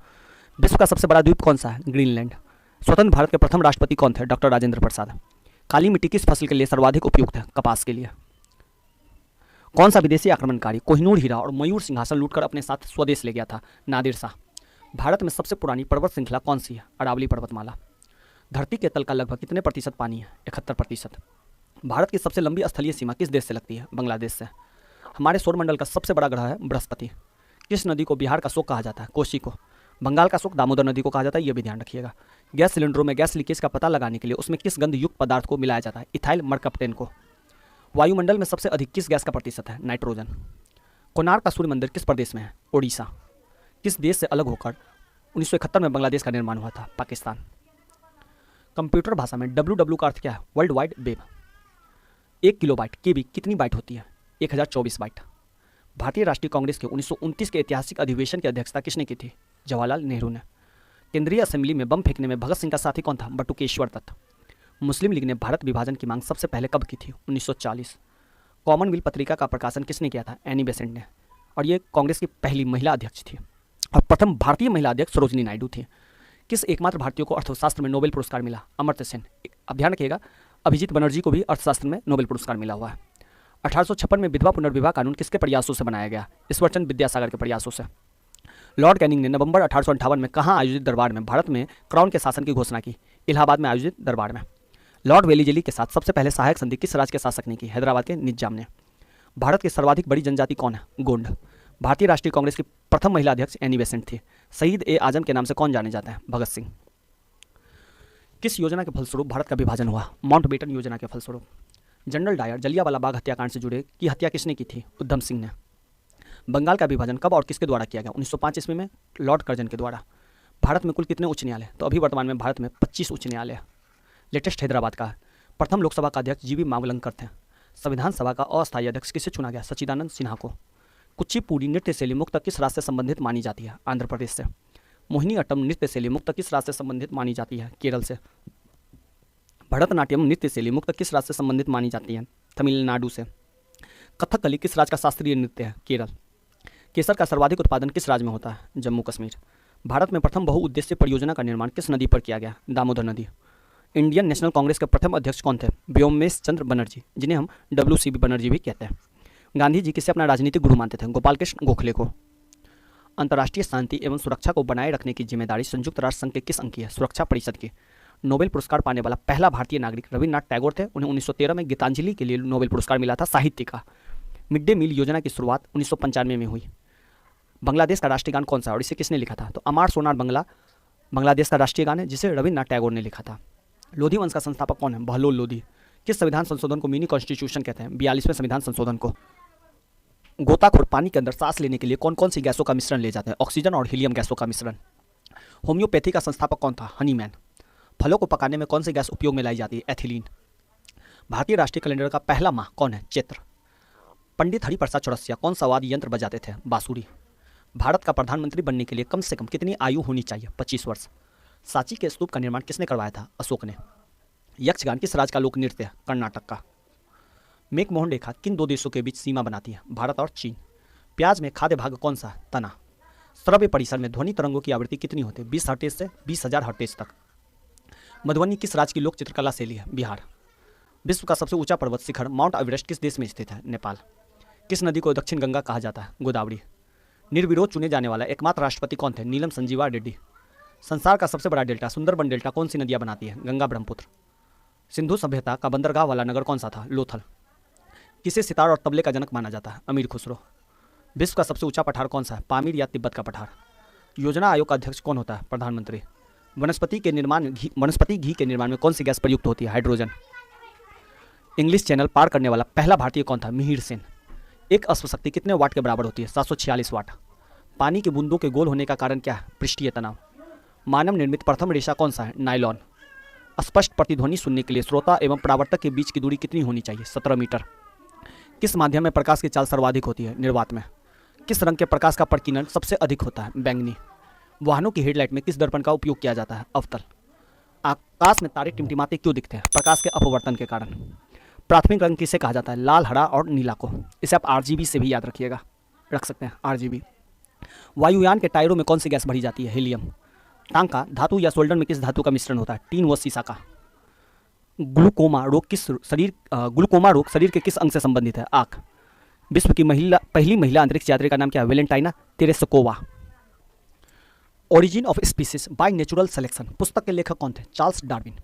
विश्व का सबसे बड़ा द्वीप कौन सा है? ग्रीनलैंड। स्वतंत्र भारत के प्रथम राष्ट्रपति कौन थे? डॉक्टर राजेंद्र प्रसाद। काली मिट्टी किस फसल के लिए सर्वाधिक उपयुक्त है? कपास के लिए। कौन सा विदेशी आक्रमणकारी कोहिनूर हीरा और मयूर सिंहासन लूटकर अपने साथ स्वदेश ले गया था? नादिर शाह। भारत में सबसे पुरानी पर्वत श्रृंखला कौन सी है? अरावली पर्वतमाला। धरती के तल का लगभग कितने प्रतिशत पानी है? 71%। भारत की सबसे लंबी स्थलीय सीमा किस देश से लगती है? बांग्लादेश से। हमारे सौरमंडल का सबसे बड़ा ग्रह है बृहस्पति। किस नदी को बिहार का शोक कहा जाता है? कोसी को। बंगाल का शोक दामोदर नदी को कहा जाता है, यह भी ध्यान रखिएगा। गैस सिलेंडरों में गैस लीकेज का पता लगाने के लिए उसमें किस गंध युक्त पदार्थ को मिलाया जाता है? इथाइल मरकप्टेन को। वायुमंडल में सबसे अधिक किस गैस का प्रतिशत है? नाइट्रोजन। कोणार्क का सूर्य मंदिर किस प्रदेश में है? ओडिशा। किस देश से अलग होकर 1971 में बांग्लादेश का निर्माण हुआ था? पाकिस्तान। कंप्यूटर भाषा में WW का अर्थ क्या है? World wide web. 1 किलोबाइट केबी कितनी बाइट होती है? 1024 बाइट। भारतीय राष्ट्रीय कांग्रेस के 1929 के ऐतिहासिक अधिवेशन की अध्यक्षता किसने की थी? जवाहरलाल नेहरू ने। केंद्रीय असेंबली में बम फेंकने में भगत सिंह का साथी कौन था? बटुकेश्वर दत्त। मुस्लिम लीग ने भारत विभाजन की मांग सबसे पहले कब की थी? 1940। कॉमनवेल्थ पत्रिका का प्रकाशन किसने किया था? एनी बेसेंट ने। और ये कांग्रेस की पहली महिला अध्यक्ष थी और प्रथम भारतीय महिला अध्यक्ष सरोजिनी नायडू थी। किस एकमात्र भारतीय को अर्थशास्त्र में नोबेल पुरस्कार मिला? अमर्त्य सेन। अब ध्यान रखिएगा, अभिजीत बनर्जी को भी अर्थशास्त्र में नोबेल पुरस्कार मिला हुआ है। 1856 में विधवा पुनर्विवाह कानून किसके प्रयासों से बनाया गया? ईश्वरचंद विद्यासागर के प्रयासों से। लॉर्ड कैनिंग ने नवंबर 1858 में कहाँ आयोजित दरबार में भारत में क्राउन के शासन की घोषणा की? इलाहाबाद में आयोजित दरबार में। लॉर्ड वेलीजेली के साथ सबसे पहले सहायक संधि किस राज्य के शासक ने की? हैदराबाद के निजाम ने। भारत की सर्वाधिक बड़ी जनजाति कौन है? गोंड। भारतीय राष्ट्रीय कांग्रेस की प्रथम महिला अध्यक्ष एनी बेसेंट थी। शहीद ए आजम के नाम से कौन जाने जाते हैं? भगत सिंह। किस योजना के फलस्वरूप भारत का विभाजन हुआ? माउंटबेटन योजना के फलस्वरूप। जनरल डायर जलियांवाला बाग हत्याकांड से जुड़े की हत्या किसने की थी? उधम सिंह ने। बंगाल का विभाजन कब और किसके द्वारा किया गया? 1905 ईस्वी में लॉर्ड कर्जन के द्वारा। भारत में कुल कितने उच्च न्यायालय? तो अभी वर्तमान में भारत में 25 उच्च न्यायालय। लेटेस्ट हैदराबाद का। प्रथम लोकसभा का अध्यक्ष जीवी मावलंकर थे। संविधान सभा का अस्थायी अध्यक्ष किसे चुना गया? सच्चिदानंद सिन्हा को। कुचिपुड़ी नृत्य शैली मुक्त किस राज्य से संबंधित मानी जाती है? आंध्र प्रदेश से। मोहिनी अट्टम नृत्य शैली मुक्त किस राज्य से संबंधित मानी जाती है? केरल से। भरतनाट्यम नृत्य शैली मुक्त किस राज्य से संबंधित मानी जाती है? तमिलनाडु से। कथकली किस राज्य का शास्त्रीय नृत्य है? केरल। केसर का सर्वाधिक उत्पादन किस राज्य में होता है? जम्मू कश्मीर। भारत में प्रथम बहुउद्देशीय परियोजना का निर्माण किस नदी पर किया गया? दामोदर नदी। इंडियन नेशनल कांग्रेस के प्रथम अध्यक्ष कौन थे? व्योमेश चंद्र बनर्जी, जिन्हें हम WCB बनर्जी भी कहते हैं। गांधी जी किसे अपना राजनीतिक गुरु मानते थे? गोपाल कृष्ण गोखले को। अंतर्राष्ट्रीय शांति एवं सुरक्षा को बनाए रखने की जिम्मेदारी संयुक्त राष्ट्र संघ के किस अंग की है? सुरक्षा परिषद की। नोबेल पुरस्कार पाने वाला पहला भारतीय नागरिक रविन्द्रनाथ टैगोर थे। उन्हें 1913 में गीतांजलि के लिए नोबेल पुरस्कार मिला था साहित्य का। मिड डे मील योजना की शुरुआत 1995 में हुई। बांग्लादेश का राष्ट्रीय गान कौन सा है और इसे किसने लिखा था? तो अमार सोनार बंगला बांग्लादेश का राष्ट्रीय गान है, जिसे रविन्द्रनाथ टैगोर ने लिखा था। लोधी वंश का संस्थापक कौन है? बहलोल लोधी। किस संविधान संशोधन को मिनी कॉन्स्टिट्यूशन कहते हैं? 42वें संविधान संशोधन को। गोताखोर पानी के अंदर सांस लेने के लिए कौन कौन सी गैसों का मिश्रण ले जाते हैं? ऑक्सीजन और हीलियम गैसों का मिश्रण। होम्योपैथी का संस्थापक कौन था? हनीमैन। फलों को पकाने में कौन सी गैस उपयोग में लाई जाती है? एथिलीन। भारतीय राष्ट्रीय कैलेंडर का पहला माह कौन है? चैत्र। पंडित हरिप्रसाद चौरसिया कौन सा वाद्य यंत्र बजाते थे? बांसुरी। भारत का प्रधानमंत्री बनने के लिए कम से कम कितनी आयु होनी चाहिए? 25 वर्ष। सांची के स्तूप का निर्माण किसने करवाया था? अशोक ने। यक्षगान किस राज्य का लोक नृत्य है? कर्नाटक का। मैकमोहन रेखा किन दो देशों के बीच सीमा बनाती है? भारत और चीन। प्याज में खाद्य भाग कौन सा? तना। श्रव्य परिसर में ध्वनि तरंगों की आवृत्ति कितनी होती है? 20 हर्ट्ज से 20,000 हर्ट्ज तक। मधुबनी किस राज्य की लोक चित्रकला शैली है? बिहार। विश्व का सबसे ऊंचा पर्वत शिखर माउंट एवरेस्ट किस देश में स्थित है? नेपाल। किस नदी को दक्षिण गंगा कहा जाता है? गोदावरी। निर्विरोध चुने जाने वाला एकमात्र राष्ट्रपति कौन थे? नीलम संजीवा रेड्डी। संसार का सबसे बड़ा डेल्टा सुंदरबन डेल्टा कौन सी नदियां बनाती है? गंगा ब्रह्मपुत्र। सिंधु सभ्यता का बंदरगाह वाला नगर कौन सा था? लोथल। किसे सितार और तबले का जनक माना जाता है? अमीर खुसरो। विश्व का सबसे ऊंचा पठार कौन सा है? पामीर या तिब्बत का पठार। योजना आयोग का अध्यक्ष कौन होता है? प्रधानमंत्री। वनस्पति घी के निर्माण में कौन सी गैस प्रयुक्त होती है? हाइड्रोजन। इंग्लिश चैनल पार करने वाला पहला भारतीय कौन था? मिहिर सेन। एक अश्वशक्ति कितने वाट के बराबर होती है? 746 वाट। पानी की बूंदों के गोल होने का कारण क्या है? पृष्ठीय तनाव। मानव निर्मित प्रथम रेशा कौन सा है? नायलॉन। स्पष्ट प्रतिध्वनि सुनने के लिए श्रोता एवं परावर्तक के बीच की दूरी कितनी होनी चाहिए? 17 मीटर। किस माध्यम में प्रकाश की चाल सर्वाधिक होती है? निर्वात में। किस रंग के प्रकाश का प्रकीर्णन सबसे अधिक होता है? बैंगनी। वाहनों की हेडलाइट में किस दर्पण का उपयोग किया जाता है? अवतल। आकाश में तारे टिमटिमाते क्यों दिखते हैं? प्रकाश के अपवर्तन के कारण। प्राथमिक रंग किसे कहा जाता है? लाल, हरा और नीला को। इसे आप RGB से भी याद रखिएगा, रख सकते हैं RGB। वायुयान के टायरों में कौन सी गैस भरी जाती है? हीलियम। टांका धातु या सोल्डर में किस धातु का मिश्रण होता है? टीन व सीसा का। ग्लूकोमा रोग शरीर के किस अंग से संबंधित है? आँख। विश्व की पहली महिला अंतरिक्ष यात्री का नाम क्या है? Valentina Tereshkova. Origin of species by natural selection पुस्तक के लेखक कौन थे? Charles Darwin.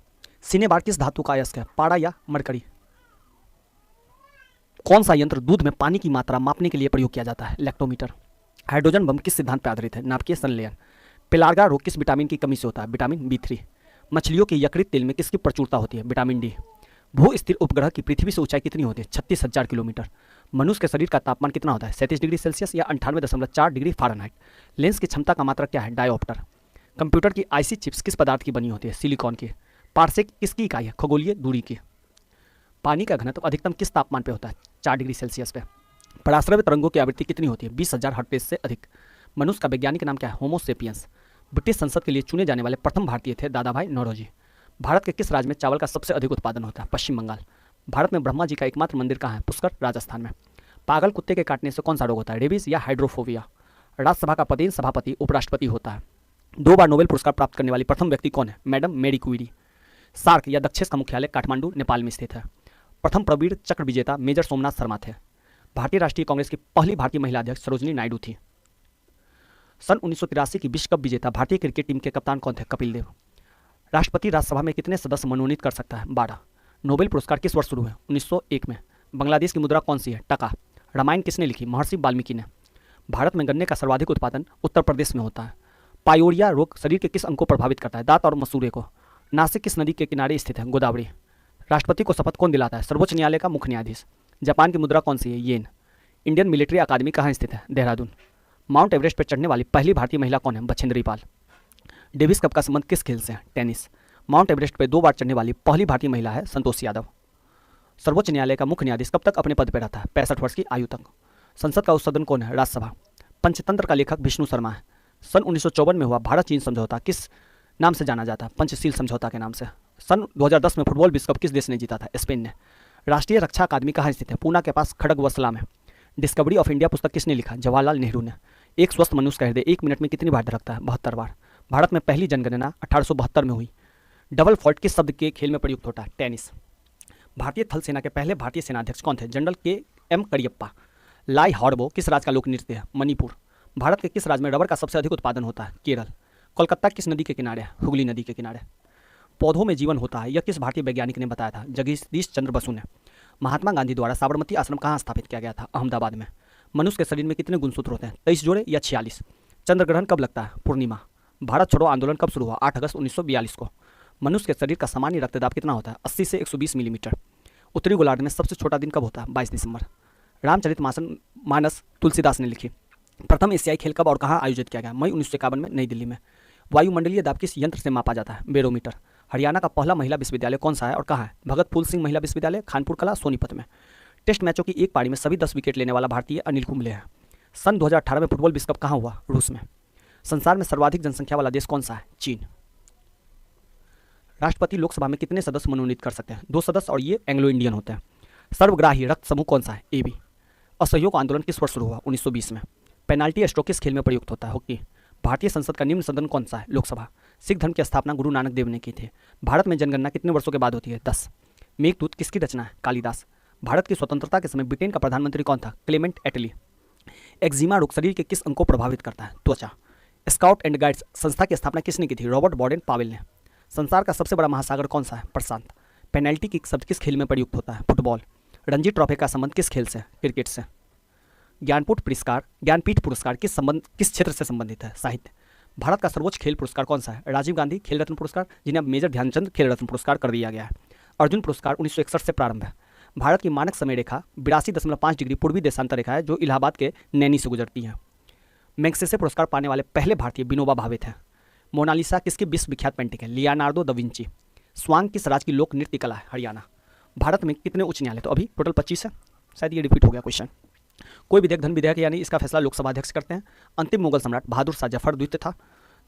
सिनेबार किस धातु का अयस्क है? पारा या मरकरी। कौन सा यंत्र दूध में पानी की मात्रा मापने के लिए प्रयोग किया जाता है? लैक्टोमीटर। हाइड्रोजन बम किस सिद्धांत पर आधारित है? नाभिकीय संलयन। पेलार्गा रोग किस विटामिन की कमी से होता है? Vitamin B3। मछलियों के यकृत तेल में किसकी प्रचुरता होती है? Vitamin D। भू स्थिर उपग्रह की पृथ्वी से ऊंचाई कितनी होती है? 36,000 किलोमीटर। मनुष्य के शरीर का तापमान कितना होता है? 37 डिग्री सेल्सियस या 98.4 डिग्री फ़ारेनहाइट। लेंस की क्षमता का मात्रक क्या है? डायोप्टर। कंप्यूटर की IC चिप्स किस पदार्थ की बनी होती है? सिलिकॉन की। पारसेक किसकी इकाई है? खगोलीय दूरी की। पानी का घनत्व अधिकतम किस तापमान पर होता है? 4 डिग्री सेल्सियस पे। पराश्रव्य तरंगों की आवृत्ति कितनी होती है? 20,000 हर्ट्ज से अधिक। मनुष्य का वैज्ञानिक नाम क्या है? होमो सेपियंस। ब्रिटिश संसद के लिए चुने जाने वाले प्रथम भारतीय थे दादाभाई नौरोजी। भारत के किस राज्य में चावल का सबसे अधिक उत्पादन होता है? पश्चिम बंगाल। भारत में ब्रह्मा जी का एकमात्र मंदिर कहाँ है? पुष्कर, राजस्थान में। पागल कुत्ते के काटने से कौन सा रोग होता है? रेबीज या हाइड्रोफोबिया। राज्यसभा का पदेन सभापति उपराष्ट्रपति होता है। 2 बार नोबेल पुरस्कार प्राप्त करने वाली प्रथम व्यक्ति कौन है? Madam Marie Curie. सार्क या दक्षेस का मुख्यालय काठमांडू, नेपाल में स्थित है। प्रथम प्रवीण चक्र विजेता मेजर सोमनाथ शर्मा थे। भारतीय राष्ट्रीय कांग्रेस की पहली भारतीय महिला अध्यक्ष सरोजिनी नायडू थी। सन 1983 की विश्व कप विजेता भारतीय क्रिकेट टीम के कप्तान कौन थे? कपिल देव। राष्ट्रपति राज्यसभा में कितने सदस्य मनोनीत कर सकता है? 12। नोबेल पुरस्कार किस वर्ष शुरू हुए? 1901 में। बांग्लादेश की मुद्रा कौन सी है? टका। रामायण किसने लिखी? महर्षि वाल्मीकि ने। भारत में गन्ने का सर्वाधिक उत्पादन उत्तर प्रदेश में होता है। पायोरिया रोग शरीर के किस अंग को प्रभावित करता है? दांत और मसूड़े को। नासिक किस नदी के किनारे स्थित है? गोदावरी। राष्ट्रपति को शपथ कौन दिलाता है? सर्वोच्च न्यायालय का मुख्य न्यायाधीश। जापान की मुद्रा कौन सी है? येन। इंडियन मिलिट्री अकादमी कहाँ स्थित है? देहरादून। माउंट एवरेस्ट पर चढ़ने वाली पहली भारतीय महिला कौन है? बछेंद्री पाल। डेविस कप का संबंध किस खेल से है? टेनिस। माउंट एवरेस्ट पर 2 बार चढ़ने वाली पहली भारतीय महिला है संतोष यादव। सर्वोच्च न्यायालय का मुख्य न्यायाधीश कब तक अपने पद पर रहता है? 65 वर्ष की आयु तक। संसद का उच्च सदन कौन है? राज्यसभा। पंचतंत्र का लेखक विष्णु शर्मा है। सन 1954 में हुआ भारत चीन समझौता किस नाम से जाना जाता है? पंचशील समझौता के नाम से। सन 2010 में फुटबॉल विश्व कप किस देश ने जीता था? स्पेन ने। राष्ट्रीय रक्षा अकादमी कहाँ स्थित है? पूना के पास खड़गवसला में। डिस्कवरी ऑफ इंडिया पुस्तक किसने लिखा? जवाहरलाल नेहरू ने। एक स्वस्थ मनुष्य का हृदय 1 मिनट में कितनी बार धड़कता है? 72 बार। भारत में पहली जनगणना 1872 में हुई। डबल फॉल्ट किस शब्द के खेल में प्रयुक्त होता है? टेनिस। भारतीय थल सेना के पहले भारतीय सेनाध्यक्ष कौन थे? General KM Cariappa. लाई हॉर्बो किस राज्य का लोक नृत्य है? मणिपुर। भारत के किस राज्य में रबर का सबसे अधिक उत्पादन होता है? केरल। कोलकाता किस नदी के किनारे है? हुगली नदी के किनारे। पौधों में जीवन होता है, यह किस भारतीय वैज्ञानिक ने बताया था? जगदीश चंद्र बसु ने। महात्मा गांधी द्वारा साबरमती आश्रम कहाँ स्थापित किया गया था? अहमदाबाद में। मनुष्य के शरीर में कितने गुणसूत्र होते हैं? 23 जोड़े या 46? चंद्र ग्रहण कब लगता है? पूर्णिमा। भारत छोड़ो आंदोलन कब शुरू हुआ? 8 अगस्त 1942 को। मनुष्य के शरीर का सामान्य रक्तदाब कितना होता है? 80 से 120 मिलीमीटर। उत्तरी गोलार्ध में सबसे छोटा दिन कब होता है? 22 दिसंबर। रामचरितमानस तुलसीदास ने लिखी। प्रथम एशियाई खेल कब और कहाँ आयोजित किया गया? मई 1951 में नई दिल्ली में। वायुमंडलीय दाब किस यंत्र से मापा जाता है? बेरोमीटर। हरियाणा का पहला महिला विश्वविद्यालय कौन सा है और कहाँ है? भगत फूल सिंह महिला विश्वविद्यालय, खानपुर कला, सोनीपत में। टेस्ट मैचों की एक पारी में सभी 10 विकेट लेने वाला भारतीय अनिल कुंबले है। सन 2018 में फुटबॉल विश्व कप कहाँ हुआ? रूस में। संसार में सर्वाधिक जनसंख्या वाला देश कौन सा है? चीन। राष्ट्रपति लोकसभा में कितने सदस्य मनोनीत कर सकते हैं? 2 सदस्य और ये एंग्लो इंडियन होते हैं। सर्वग्राही रक्त समूह कौन सा है? AB। असहयोग आंदोलन किस वर्ष शुरू हुआ? 1920 में। पेनाल्टी स्ट्रोक किस खेल में प्रयुक्त होता है? हॉकी। भारतीय संसद का निम्न सदन कौन सा है? लोकसभा। सिख धर्म की स्थापना गुरु नानक देव ने की थी। भारत में जनगणना कितने वर्षों के बाद होती है? 10। मेघदूत किसकी रचना है? कालिदास। भारत की स्वतंत्रता के समय ब्रिटेन का प्रधानमंत्री कौन था? क्लेमेंट एटली। एक्जिमा रोग शरीर के किस अंग को प्रभावित करता है? त्वचा। स्काउट एंड गाइड्स संस्था की स्थापना किसने की थी? रॉबर्ट बॉडेन पावेल ने। संसार का सबसे बड़ा महासागर कौन सा है? प्रशांत। पेनल्टी किक शब्द किस खेल में प्रयुक्त होता है? फुटबॉल। रणजी ट्रॉफी का संबंध किस खेल से? क्रिकेट से। ज्ञानपीठ पुरस्कार किस क्षेत्र से संबंधित है? साहित्य। भारत का सर्वोच्च खेल पुरस्कार कौन सा है? राजीव गांधी खेल रत्न पुरस्कार, जिन्हें अब मेजर ध्यानचंद खेल रत्न पुरस्कार कर दिया गया है। अर्जुन पुरस्कार 1961 से प्रारंभ है। भारत की मानक समय रेखा 82.5 डिग्री पूर्वी देशांतर रेखा है, जो इलाहाबाद के नैनी से गुजरती है। मैग्सेसे पुरस्कार पाने वाले पहले भारतीय विनोबा भावे थे। मोनालिसा किसकी विश्व विख्यात पेंटिंग है? Leonardo da Vinci. स्वांग किस राज्य की लोक नृत्य कला है? हरियाणा। भारत में कितने उच्च न्यायालय? तो अभी टोटल 25 है, शायद ये रिपीट हो गया क्वेश्चन। कोई विधेयक धन विधेयक यानी इसका फैसला लोकसभा अध्यक्ष करते हैं। अंतिम मुगल सम्राट बहादुर शाह जफर द्वितीय था।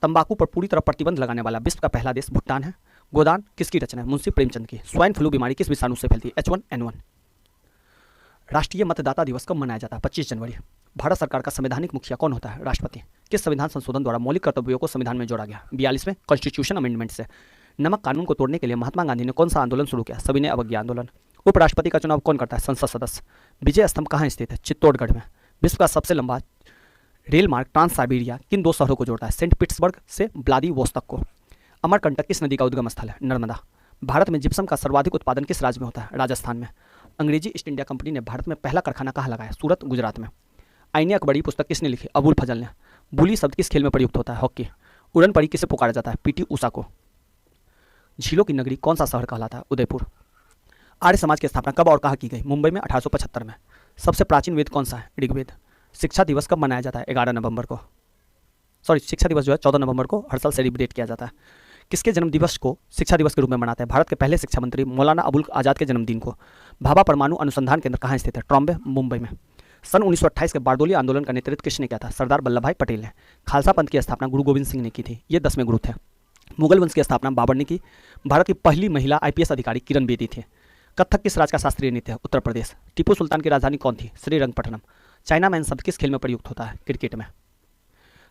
तंबाकू पर पूरी तरह प्रतिबंध लगाने वाला विश्व का पहला देश भूटान है। गोदान किसकी रचना है? मुंशी प्रेमचंद की। स्वाइन फ्लू बीमारी किस विषाणु से फैलती है? H1N1। राष्ट्रीय मतदाता दिवस कब मनाया जाता है? 25 जनवरी। भारत सरकार का संवैधानिक मुखिया कौन होता है? राष्ट्रपति। किस संविधान संशोधन द्वारा मौलिक कर्तव्यों को संविधान में जोड़ा गया? 42वें कॉन्स्टिट्यूशन अमेंडमेंट से। नमक कानून को तोड़ने के लिए महात्मा गांधी ने कौन सा आंदोलन शुरू किया? सविनय अवज्ञा आंदोलन। उपराष्ट्रपति का चुनाव कौन करता है? संसद सदस्य। विजय स्तंभ कहाँ स्थित है? चित्तौड़गढ़ में। विश्व का सबसे लंबा रेल मार्ग ट्रांस साइबेरिया किन दो शहरों को जोड़ता है? सेंट पीटर्सबर्ग से व्लादिवोस्तोक को। अमरकंटक किस नदी का उद्गम स्थल है? नर्मदा। भारत में जिप्सम का सर्वाधिक उत्पादन किस राज्य में होता है? राजस्थान में। अंग्रेजी ईस्ट इंडिया कंपनी ने भारत में पहला कारखाना कहाँ लगाया? सूरत, गुजरात में। आईने अकबरी पुस्तक किसने लिखी? अबुल फजल ने। बुली शब्द किस खेल में प्रयुक्त होता है? हॉकी। उड़न परी किसे पुकारा जाता है? PT उषा को। झीलों की नगरी कौन सा शहर कहलाता है? उदयपुर। आर्य समाज की स्थापना कब और कहाँ की गई? मुंबई में 1875 में। सबसे प्राचीन वेद कौन सा है? ऋग्वेद। शिक्षा दिवस कब मनाया जाता है? 11 नवंबर को। शिक्षा दिवस जो है 14 नवंबर को हर साल सेलिब्रेट किया जाता है। किसके जन्म दिवस को शिक्षा दिवस के रूप में मनाते हैं? भारत के पहले शिक्षा मंत्री मौलाना अबुल आज़ाद के जन्मदिन को। भाभा परमाणु अनुसंधान केंद्र कहाँ स्थित है? ट्रॉम्बे, मुंबई में। सन 1928 के बारडोली आंदोलन का नेतृत्व किसने किया था? सरदार वल्लभ भाई पटेल ने। खालसा पंथ की स्थापना गुरु गोविंद सिंह ने की थी। ये 10वें गुरु थे। मुगल वंश की स्थापना बाबर ने की। भारत की पहली महिला IPS अधिकारी किरण बेदी थे। कथक किस राज्य का शास्त्रीय नृत्य है? उत्तर प्रदेश। टीपू सुल्तान की राजधानी कौन थी? श्रीरंगपट्टनम। चाइना मैन शब्द किस खेल में प्रयुक्त होता है? क्रिकेट में।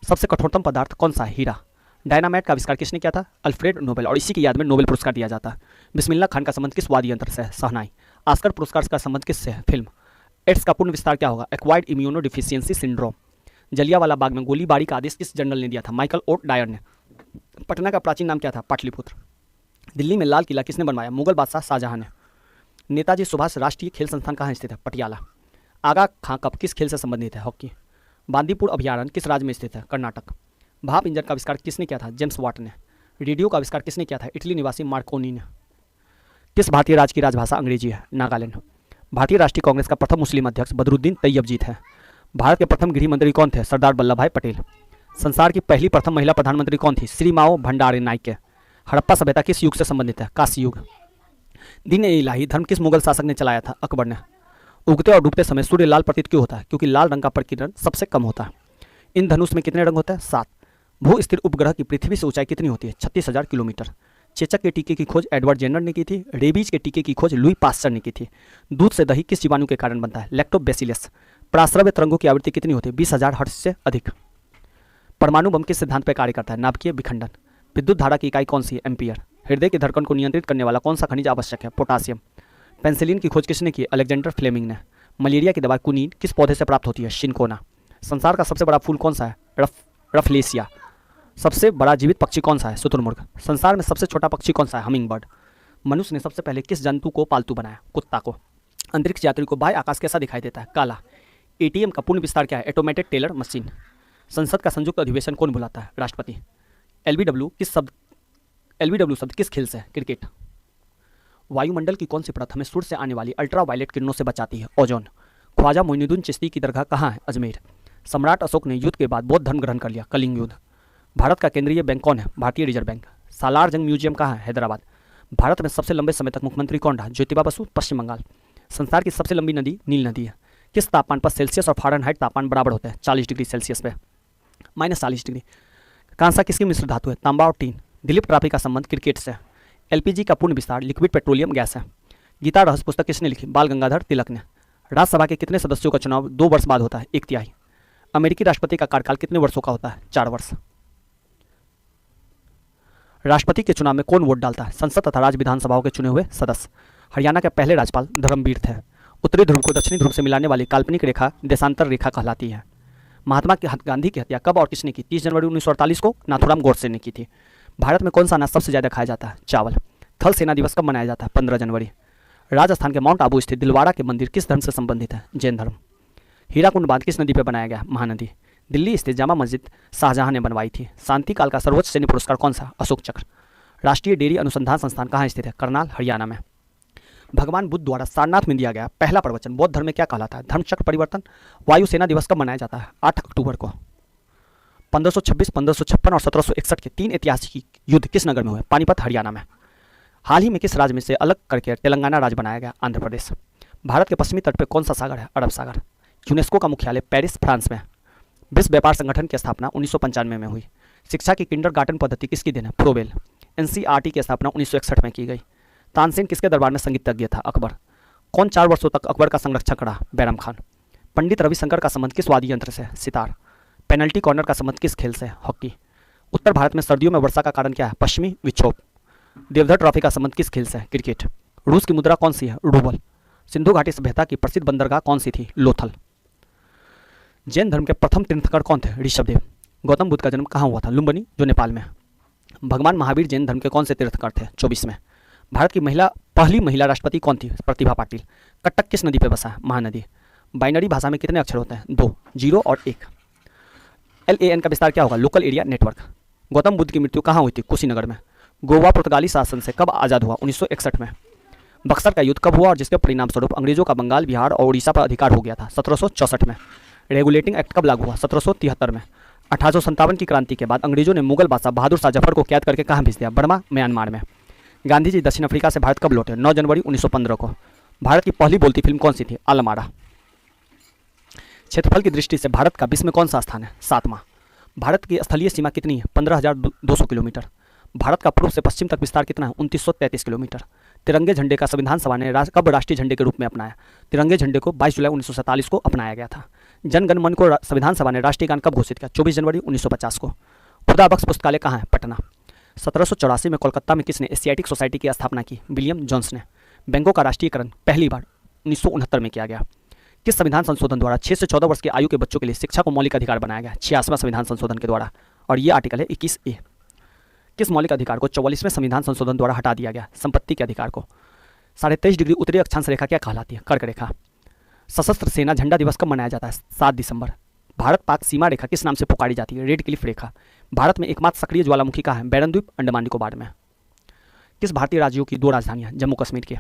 सबसे कठोरतम पदार्थ कौन सा है? हीरा। डायनामाइट का आविष्कार किसने किया था? अल्फ्रेड नोबेल, और इसी की याद में नोबेल पुरस्कार दिया जाता है। बिस्मिल्लाह खान का संबंध किस वाद्य यंत्र से है? शहनाई। ऑस्कर पुरस्कार का संबंध किससे है? फिल्म। एड्स का पूर्ण विस्तार क्या होगा? Acquired immunodeficiency syndrome. Jallianwala Bagh में गोलीबारी का आदेश किस जनरल ने दिया था? माइकल ओ डायर ने। पटना का प्राचीन नाम क्या था? पाटलिपुत्र। दिल्ली में लाल किला किसने बनवाया? मुगल बादशाह शाहजहां ने। नेताजी सुभाष राष्ट्रीय खेल संस्थान कहाँ स्थित है? पटियाला। आगा खां कप किस खेल से संबंधित है? हॉकी। बांदीपुर अभयारण्य किस राज्य में स्थित है? कर्नाटक। भाप इंजन का आविष्कार किसने किया था? जेम्स वाट ने। रेडियो का आविष्कार किसने किया था? इटली निवासी मार्कोनी ने। किस भारतीय राज्य की राजभाषा अंग्रेजी है? नागालैंड। भारतीय राष्ट्रीय कांग्रेस का प्रथम मुस्लिम अध्यक्ष बदरुद्दीन तैयबजीत है। भारत के प्रथम गृह मंत्री कौन थे? सरदार वल्लभ भाई पटेल। संसार की पहली प्रथम महिला प्रधानमंत्री कौन थी? श्री माओ भंडारी नायके। हड़प्पा सभ्यता किस युग से संबंधित है? काशी युग। दीन ए इलाही धर्म किस मुगल शासक ने चलाया था? अकबर ने। उगते और डूबते समय सूर्य लाल प्रतीत क्यों होता है? क्योंकि लाल रंग का प्रकीर्णन सबसे कम होता है। इन धनुष में कितने रंग होते हैं? 7। भू स्थिर उपग्रह की पृथ्वी से ऊंचाई कितनी होती है? 36,000 किलोमीटर। चेचक के टीके की खोज एडवर्ड जेनर ने की थी। रेबीज के टीके की खोज लुई पास्चर ने की थी। दूध से दही किस जीवाणु के कारण बनता है? लैक्टोबैसिलस। पराश्रव्य तरंगों की आवृत्ति कितनी होती है? 20,000 हर्ट्ज से अधिक। परमाणु बम किस सिद्धांत पर कार्य करता है? नाभिकीय विखंडन। विद्युत धारा की इकाई कौन सी है? एम्पियर। हृदय की धड़कन को नियंत्रित करने वाला कौन सा खनिज आवश्यक है? पोटासियम। पेंसिलिन की खोज किसने की? अलेक्जेंडर फ्लेमिंग ने। मलेरिया की दवा कुनीन किस पौधे से प्राप्त होती है? शिनकोना। संसार का सबसे बड़ा फूल कौन सा है? रफलेसिया। सबसे बड़ा जीवित पक्षी कौन सा है? शुतुरमुर्ग। संसार में सबसे छोटा पक्षी कौन सा है? Humming bird. मनुष्य ने सबसे पहले किस जंतु को पालतू बनाया? कुत्ता को। अंतरिक्ष यात्री को बाह्य आकाश कैसा दिखाई देता है? काला। ATM का पूर्ण विस्तार क्या है? Automated teller machine. संसद का संयुक्त अधिवेशन कौन बुलाता है? राष्ट्रपति। LBW शब्द किस खेल से है? क्रिकेट। वायुमंडल की कौन सी परत हमें सूर्य से आने वाली अल्ट्रावायलेट किरणों से बचाती है? ओजोन। ख्वाजा मोइनुद्दीन चिश्ती की दरगाह कहाँ है? अजमेर। सम्राट अशोक ने युद्ध के बाद बौद्ध धर्म ग्रहण कर लिया? कलिंग युद्ध। भारत का केंद्रीय बैंक कौन है? भारतीय रिजर्व बैंक। सालार जंग म्यूजियम कहाँ है? हैदराबाद। भारत में सबसे लंबे समय तक मुख्यमंत्री कौन रहा? ज्योतिबा बसु, पश्चिम बंगाल। संसार की सबसे लंबी नदी नील नदी है। किस तापमान पर सेल्सियस और फ़ारेनहाइट तापमान बराबर होते हैं? 40 डिग्री सेल्सियस पे -40 डिग्री। कांसा किसकी मिश्र धातु है? तांबा और टीन। दिलीप ट्रॉफी का संबंध क्रिकेट से। LPG का पूर्ण विस्तार लिक्विड पेट्रोलियम गैस है। गीता रहस्य पुस्तक किसने लिखी? बाल गंगाधर तिलक ने। राज्यसभा के कितने सदस्यों का चुनाव 2 वर्ष बाद होता है? 1/3। अमेरिकी राष्ट्रपति का कार्यकाल कितने वर्षों का होता है? 4 वर्ष। राष्ट्रपति के चुनाव में कौन वोट डालता है? संसद तथा राज्य विधानसभाओं के चुने हुए सदस्य। हरियाणा के पहले राज्यपाल धर्मवीर थे। उत्तरी ध्रुव को दक्षिणी ध्रुव से मिलाने वाली काल्पनिक रेखा देशांतर रेखा कहलाती है। महात्मा गांधी की हत्या कब और किसने की? 30 जनवरी 1948 को नाथुराम गोडसे ने की थी। भारत में कौन सा अनाज सबसे ज़्यादा खाया जाता है? चावल। थल सेना दिवस कब मनाया जाता है? 15 जनवरी। राजस्थान के माउंट आबू स्थित दिलवाड़ा के मंदिर किस धर्म से संबंधित है? जैन धर्म। हीराकुंड बांध किस नदी पर बनाया गया? महानदी। दिल्ली स्थित जामा मस्जिद शाहजहां ने बनवाई थी। शांति काल का सर्वोच्च सैन्य पुरस्कार कौन सा? अशोक चक्र। राष्ट्रीय डेयरी अनुसंधान संस्थान कहाँ स्थित है? करनाल, हरियाणा में। भगवान बुद्ध द्वारा सारनाथ में दिया गया पहला प्रवचन बौद्ध धर्म में क्या कहलाता है? धर्मचक्र परिवर्तन। वायुसेना दिवस कब मनाया जाता है? 8 अक्टूबर को। 1526, 1556 और 1761 के 3 ऐतिहासिक युद्ध किस नगर में हुए? पानीपत, हरियाणा में। हाल ही में किस राज्य में से अलग करके तेलंगाना राज्य बनाया गया? आंध्र प्रदेश। भारत के पश्चिमी तट पर कौन सा सागर है? अरब सागर। यूनेस्को का मुख्यालय पेरिस, फ्रांस में। विश्व व्यापार संगठन की स्थापना 1995 में हुई। शिक्षा की किंडरगार्टन पद्धति किसकी देन है? फ्रोबेल। एनसीईआरटी की स्थापना 1961 में की गई। तानसेन किसके दरबार में संगीतज्ञ था? अकबर। कौन 4 वर्षों तक अकबर का संरक्षक रहा? बैरम खान। पंडित रविशंकर का संबंध किस वाद्य यंत्र से? सितार। पेनल्टी कॉर्नर का संबंध किस खेल से? हॉकी। उत्तर भारत में सर्दियों में वर्षा का कारण क्या है? पश्चिमी विक्षोभ। देवधर ट्रॉफी का संबंध किस खेल से? क्रिकेट। रूस की मुद्रा कौन सी है? रूबल। सिंधु घाटी सभ्यता की प्रसिद्ध बंदरगाह कौन सी थी? लोथल। जैन धर्म के प्रथम तीर्थंकर कौन थे? ऋषभदेव। गौतम बुद्ध का जन्म कहाँ हुआ था? लुम्बिनी, जो नेपाल में। भगवान महावीर जैन धर्म के कौन से तीर्थंकर थे? 24 में। भारत की पहली महिला राष्ट्रपति कौन थी? प्रतिभा पाटिल। कटक किस नदी पर बसा है? महानदी। बाइनरी भाषा में कितने अक्षर होते हैं? 2, 0 और 1। LAN का विस्तार क्या होगा? Local area network. Gautam Buddha की मृत्यु कहाँ हुई थी? कुशीनगर में। गोवा पुर्तगाली शासन से कब आज़ाद हुआ? 1961 में। बक्सर का युद्ध कब हुआ और जिसके परिणाम स्वरूप अंग्रेजों का बंगाल, बिहार और उड़ीसा पर अधिकार हो गया था? 1764 में। रेगुलेटिंग एक्ट कब लागू हुआ? 1773 में। 1857 की क्रांति के बाद अंग्रेजों ने मुगल बादशाह बहादुर शाह जफर को कैद करके कहाँ भेज दिया? बर्मा, म्यांमार में। गांधी जी दक्षिण अफ्रीका से भारत कब लौटे? 9 जनवरी 1915 को। भारत की पहली बोलती फिल्म कौन सी थी? आलमारा। क्षेत्रफल की दृष्टि से भारत का विश्व में कौन सा स्थान है? 7वां। भारत की स्थलीय सीमा कितनी है? 15,200 किलोमीटर। भारत का पूर्व से पश्चिम तक विस्तार कितना है? 2933 किलोमीटर। तिरंगे झंडे का संविधान सभा ने कब राष्ट्रीय झंडे के रूप में अपनाया? तिरंगे झंडे को 22 जुलाई 1947 को अपनाया गया था। जनगण मन को संविधान सभा ने राष्ट्रीय गान कब घोषित किया? 24 जनवरी 1950 को। खुदा बख्श पुस्तकालय कहाँ है? पटना। 1784 में कोलकाता में किसने एशियाटिक सोसाइटी की स्थापना की? विलियम जोन्स ने। बैंकों का राष्ट्रीयकरण पहली बार 1969 में किया गया। किस संविधान संशोधन द्वारा 6 से 14 वर्ष की आयु के बच्चों के लिए शिक्षा को मौलिक अधिकार बनाया गया? 86वां संविधान संशोधन के द्वारा, और ये आर्टिकल है 21A। किस मौलिक अधिकार को 44वें संविधान संशोधन द्वारा हटा दिया गया? संपत्ति के अधिकार को। 23.5 डिग्री उत्तरी अक्षांश रेखा क्या कहलाती है? कर्क रेखा। सशस्त्र सेना झंडा दिवस कब मनाया जाता है? 7 दिसंबर। भारत पाक सीमा रेखा किस नाम से पुकारी जाती है? रेड क्लिफ रेखा। भारत में एकमात्र सक्रिय ज्वालामुखी कहाँ है? बैरन द्वीप, अंडमान निकोबार में। किस भारतीय राज्यों की 2 राजधानियां? जम्मू कश्मीर के।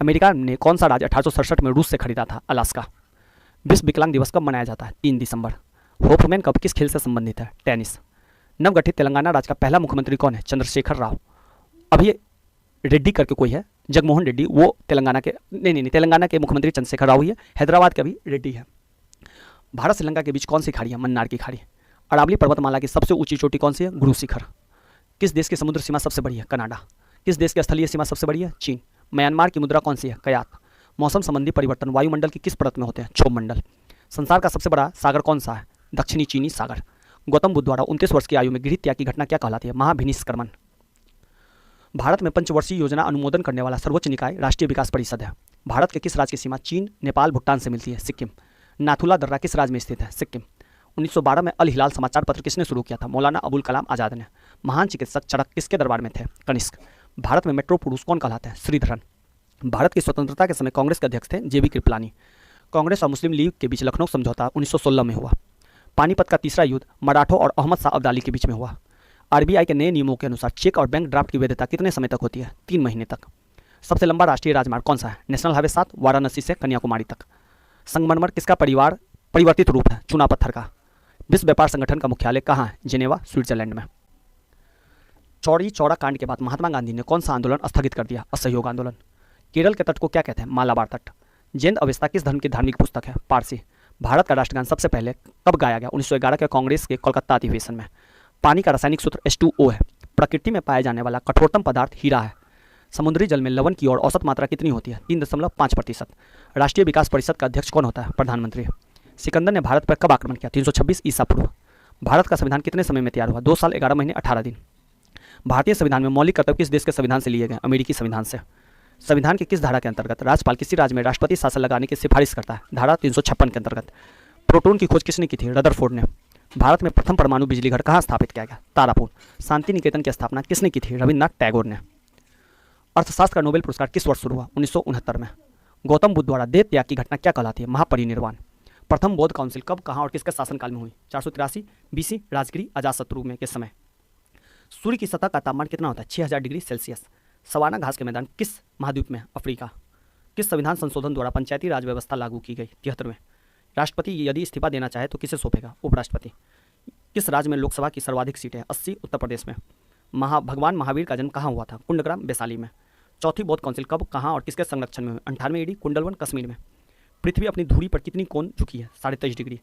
अमेरिका ने कौन सा राज्य 1867 में रूस से खरीदा था? अलास्का। विश्व विकलांग दिवस कब मनाया जाता है? 3 दिसंबर। होपमैन कप किस खेल से संबंधित है? टेनिस। नवगठित तेलंगाना राज्य का पहला मुख्यमंत्री कौन है? चंद्रशेखर राव। अभी रेड्डी करके कोई है, जगमोहन रेड्डी, वो तेलंगाना के नहीं, तेलंगाना के मुख्यमंत्री चंद्रशेखर राव ही है। हैदराबाद का भी रेड्डी है। भारत श्रीलंका के बीच कौन सी खाड़ी है? मन्नार की खाड़ी। अरावली पर्वतमाला की सबसे ऊंची चोटी कौन सी है? गुरु शिखर। किस देश की समुद्र सीमा सबसे बड़ी है? कनाडा। किस देश की स्थलीय सीमा सबसे बड़ी है? चीन। म्यांमार की मुद्रा कौन सी है? कयात। मौसम संबंधी परिवर्तन वायुमंडल की किस परत में होते हैं? क्षोभ मंडल। संसार का सबसे बड़ा सागर कौन सा है? दक्षिणी चीनी सागर। गौतम बुद्ध द्वारा 29 वर्ष की आयु में गृह त्याग की घटना क्या कहलाती है? महाभिनिष्क्रमण। भारत में पंचवर्षीय योजना अनुमोदन करने वाला सर्वोच्च निकाय राष्ट्रीय विकास परिषद है। भारत के किस राज्य की सीमा चीन, नेपाल, भूटान से मिलती है? सिक्किम। नाथुला दर्रा किस राज्य में स्थित है? सिक्किम। 1912 में अल हिलाल समाचार पत्र किसने शुरू किया था? मौलाना अबुल कलाम आज़ाद ने। महान चिकित्सक चरक किसके दरबार में थे? कनिष्क। भारत में मेट्रो पुरुष कौन कहलाते हैं? श्रीधरन। भारत की स्वतंत्रता के समय कांग्रेस के अध्यक्ष थे JB कृपलानी। कांग्रेस और मुस्लिम लीग के बीच लखनऊ समझौता 1916 में हुआ। पानीपत का तीसरा युद्ध मराठों और अहमद शाह अब्दाली के बीच में हुआ। RBI के नए नियमों के अनुसार चेक और बैंक ड्राफ्ट की वैधता कितने समय तक होती है? 3 महीने तक। सबसे लंबा राष्ट्रीय राजमार्ग कौन सा है? नेशनल हाईवे 7, वाराणसी से कन्याकुमारी तक। संगमरमर किसका परिवर्तित रूप है? चूना पत्थर का। विश्व व्यापार संगठन का मुख्यालय कहाँ है? जिनेवा, स्विट्जरलैंड में। चौरी चौरा कांड के बाद महात्मा गांधी ने कौन सा आंदोलन स्थगित कर दिया? असहयोग आंदोलन। केरल के तट को क्या कहते हैं? मालाबार तट। जैन अवस्था किस धर्म की धार्मिक पुस्तक है? पारसी। भारत का राष्ट्रगान सबसे पहले कब गाया गया? 1911 के कांग्रेस के कोलकाता अधिवेशन में। पानी का रासायनिक सूत्र H2O है। प्रकृति में पाया जाने वाला कठोरतम पदार्थ हीरा है। समुद्री जल में लवण की और औसत मात्रा कितनी होती है? 3.5%। राष्ट्रीय विकास परिषद का अध्यक्ष कौन होता है? प्रधानमंत्री। सिकंदर ने भारत पर कब आक्रमण किया? 326 ईसा पूर्व। भारत का संविधान कितने समय में तैयार हुआ? 2 साल 11 महीने 18 दिन। भारतीय संविधान में मौलिक कर्तव्य किस देश के संविधान से लिए गए? अमेरिकी संविधान से। संविधान की किस धारा के अंतर्गत राज्यपाल किसी राज्य में राष्ट्रपति शासन लगाने की सिफारिश करता है? धारा 356 के अंतर्गत। प्रोटॉन की खोज किसने की थी? रदरफोर्ड ने। भारत में प्रथम परमाणु बिजली घर कहाँ स्थापित किया गया? तारापुर। शांति निकेतन की स्थापना किसने की थी? रविन्द्रनाथ टैगोर ने। अर्थशास्त्र का नोबेल पुरस्कार किस वर्ष शुरू हुआ? 1969 में। गौतम बुद्ध द्वारा देह त्याग की घटना क्या कहलाती है? महापरिनिर्वाण। प्रथम बौद्ध काउंसिल कब, कहाँ और किसके शासनकाल में हुई? 483 BC, राजगिरी अजातशत्रु में के समय। सूर्य की सतह का तापमान कितना होता है? 6000 डिग्री सेल्सियस। सवाना घास के मैदान किस महाद्वीप में? अफ्रीका। किस संविधान संशोधन द्वारा पंचायती राज व्यवस्था लागू की गई? 73वें। राष्ट्रपति यदि इस्तीफा देना चाहे तो किसे सौंपेगा? उपराष्ट्रपति। किस राज्य में लोकसभा की सर्वाधिक सीटें हैं? 80 उत्तर प्रदेश में। भगवान महावीर का जन्म कहाँ हुआ था? कुंडग्राम वैशाली में। चौथी बौद्ध काउंसिल कब, कहाँ और किसके संरक्षण में हुई? 98 AD कुंडलवन कश्मीर में। पृथ्वी अपनी धुरी पर कितनी कोण झुकी है? 23.5 डिग्री।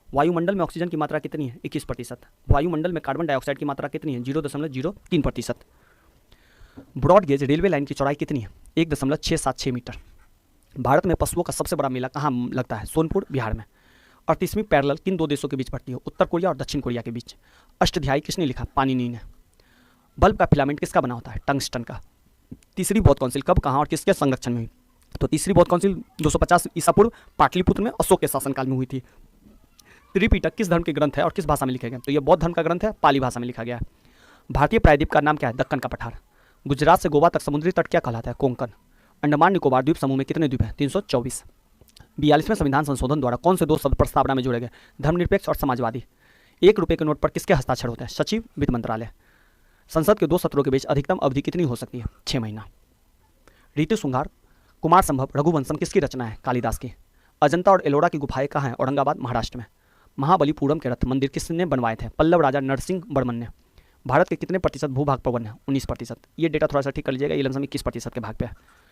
वायुमंडल में ऑक्सीजन की मात्रा कितनी है? 21%। वायुमंडल में कार्बन डाइऑक्साइड की मात्रा कितनी है? 0.03%। ब्रॉड गेज रेलवे लाइन की चौड़ाई कितनी है? 1.676 मीटर। भारत में पशुओं का सबसे बड़ा मेला कहाँ लगता है? सोनपुर बिहार में। 38वीं पैरेलल किन दो देशों के बीच पड़ती है? उत्तर कोरिया और दक्षिण कोरिया के बीच। अष्टध्यायी किसने लिखा? पाणिनि ने। बल्ब का फिलामेंट किसका बना होता है? टंगस्टन का। तीसरी बौद्ध काउंसिल कब, कहाँ और किसके संरक्षण में हुई? तो तीसरी बौद्ध काउंसिल 250 ईसा पूर्व पाटलिपुत्र में अशोक के शासनकाल में हुई थी। त्रिपिटक किस धर्म के ग्रंथ है और किस भाषा में लिखे गए? तो यह बौद्ध धर्म का ग्रंथ है, पाली भाषा में लिखा गया है। भारतीय प्रायद्वीप का नाम क्या है? दक्कन का पठार। गुजरात से गोवा तक समुद्री तट क्या कहलाता है? कोंकण। अंडमान निकोबार द्वीप समूह में कितने द्वीप हैं? 324। 42वें संविधान संशोधन द्वारा कौन से दो शब्द प्रस्तावना में जोड़े गए? धर्मनिरपेक्ष और समाजवादी। 1 रुपये के नोट पर किसके हस्ताक्षर होते हैं? सचिव, वित्त मंत्रालय। संसद के 2 सत्रों के बीच अधिकतम अवधि कितनी हो सकती है? 6 महीना। ऋतु श्रृंगार, कुमार संभव, रघुवंशम किसकी रचना है? कालिदास की। अजंता और एलोरा की गुफाएं कहाँ हैं? औरंगाबाद, महाराष्ट्र में। महाबलीपुरम के रथ मंदिर किसने बनवाए थे? पल्लव राजा नरसिंह वर्मन ने। भारत के कितने प्रतिशत भूभाग पर वन है? 19%। ये डेटा थोड़ा सा ठीक कर लीजिएगा, ये लमसम 21% के भाग पे है।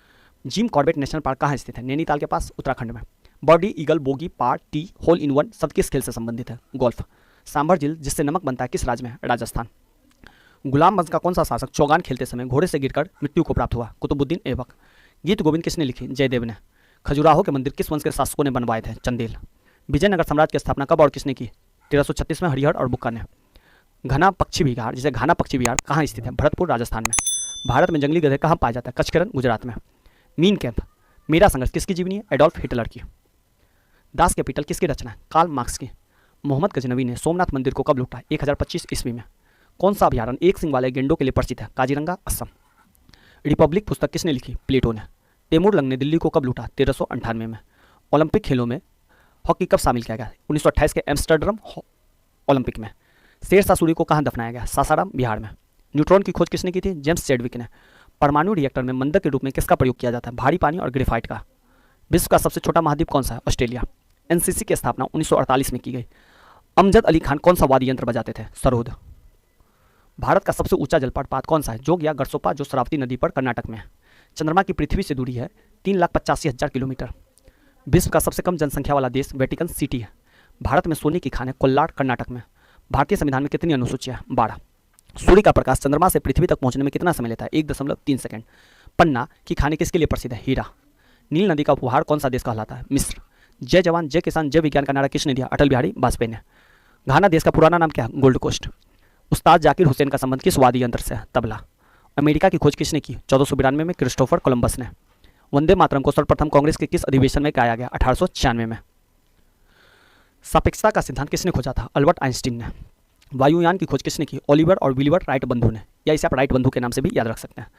जिम कॉर्बेट नेशनल पार्क कहाँ स्थित है? नैनीताल के पास, उत्तराखंड में। Birdie, eagle, bogey, par, tee, hole in one सब किस खेल से संबंधित है? गोल्फ। सांभर झील जिससे नमक बनता है किस राज्य में है? राजस्थान। गुलाम वंश का कौन सा शासक चौगान खेलते समय घोड़े से गिरकर मृत्यु को प्राप्त हुआ? कुतुबुद्दीन ऐबक। गीत गोविंद किसने लिखी? जयदेव ने। खजुराहो के मंदिर किस वंश के शासकों ने बनवाए थे? चंदेल। विजयनगर साम्राज्य की स्थापना कब और किसने की? 1336 में हरिहर और बुक्का ने। घना पक्षी विहार जिसे घाना पक्षी विहार कहाँ स्थित है? भरतपुर, राजस्थान में। भारत में जंगली गधे कहाँ पाया जाता है? कचकरन, गुजरात में। मीन कैंप, मेरा संघर्ष किसकी जीवनी है? एडोल्फ हिटलर की। दास कैपिटल किसकी रचना है? कार्ल मार्क्स की। मोहम्मद गजनवी ने सोमनाथ मंदिर को कब लूटा? 1025 ईस्वी में। कौन सा अभ्यारण्य एक सिंह वाले गेंडों के लिए प्रसिद्ध है? काजीरंगा, असम। रिपब्लिक पुस्तक किसने लिखी? प्लेटो ने। तैमूर लंग ने दिल्ली को कब लूटा? 1398 में। ओलंपिक खेलों में हॉकी कब शामिल किया गया? 1928 के एम्स्टर्डम ओलंपिक में। शेरशाह सूरी को कहाँ दफनाया गया? सासाराम, बिहार में। न्यूट्रॉन की खोज किसने की थी? जेम्स चैडविक ने। परमाणु रिएक्टर में मंदक के रूप में किसका प्रयोग किया जाता है? भारी पानी और ग्रेफाइट का। विश्व का सबसे छोटा महाद्वीप कौन सा है? ऑस्ट्रेलिया। एनसीसी की स्थापना 1948 में की गई। अमजद अली खान कौन सा वाद्य यंत्र बजाते थे? सरोद। भारत का सबसे ऊंचा जलप्रपात कौन सा है? जोग या गरसोपा जो शरावती नदी पर कर्नाटक में है। चंद्रमा की पृथ्वी से दूरी है 3,85,000 किलोमीटर। विश्व का सबसे कम जनसंख्या वाला देश वेटिकन सिटी है। भारत में सोने की खान है कोल्लार, कर्नाटक में। भारतीय संविधान में कितनी अनुसूचियां? 12। सूर्य का प्रकाश चंद्रमा से पृथ्वी तक पहुंचने में कितना समय लेता है? 1.3 सेकंड। पन्ना की खाने किसके लिए प्रसिद्ध है? हीरा। नील नदी का उपहार कौन सा देश कहलाता है? मिस्र। जय जवान जय किसान जय विज्ञान का नारा किसने दिया? अटल बिहारी वाजपेयी ने। घाना देश का पुराना नाम क्या है? Gold Coast. उस्ताद जाकिर हुसैन का संबंध किस वाद्य यंत्र से है? तबला। अमेरिका की खोज किसने की? 1492 में क्रिस्टोफर कोलंबस ने। वंदे मातरम को सर्वप्रथम कांग्रेस के किस अधिवेशन में गाया गया? 1896 में। सापेक्षता का सिद्धांत किसने खोजा था? अल्बर्ट आइंस्टीन ने। वायुयान की खोज किसने की? ओलिवर और विलिबर राइट बंधु ने, या इसे आप राइट बंधु के नाम से भी याद रख सकते हैं।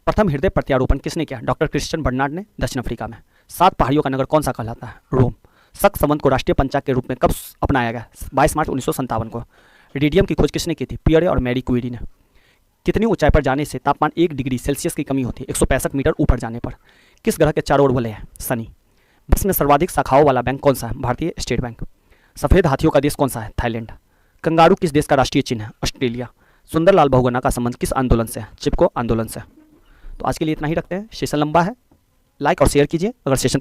प्रथम हृदय प्रत्यारोपण किसने किया? डॉक्टर क्रिश्चियन बर्नार्ड ने, दक्षिण अफ्रीका में। 7 पहाड़ियों का नगर कौन सा कहलाता है? रोम। शक संवत को राष्ट्रीय पंचांग के रूप में कब अपनाया गया? 22 मार्च 1957 को। रेडियम की खोज किसने की थी? पियरे और मैरी क्यूरी ने। कितनी ऊंचाई पर जाने से तापमान 1 डिग्री सेल्सियस की कमी होती है? 165 मीटर ऊपर जाने पर। किस ग्रह के चारों ओर वलय है? शनि। विश्व में सर्वाधिक शाखाओं वाला बैंक कौन सा है? भारतीय स्टेट बैंक। सफेद हाथियों का देश कौन सा है? थाईलैंड। कंगारू किस देश का राष्ट्रीय चिन्ह है? ऑस्ट्रेलिया। सुंदरलाल बहुगुणा का संबंध किस आंदोलन से है? चिपको आंदोलन से। तो आज के लिए इतना ही रखते हैं, सेशन लंबा है। लाइक और शेयर कीजिए अगर सेशन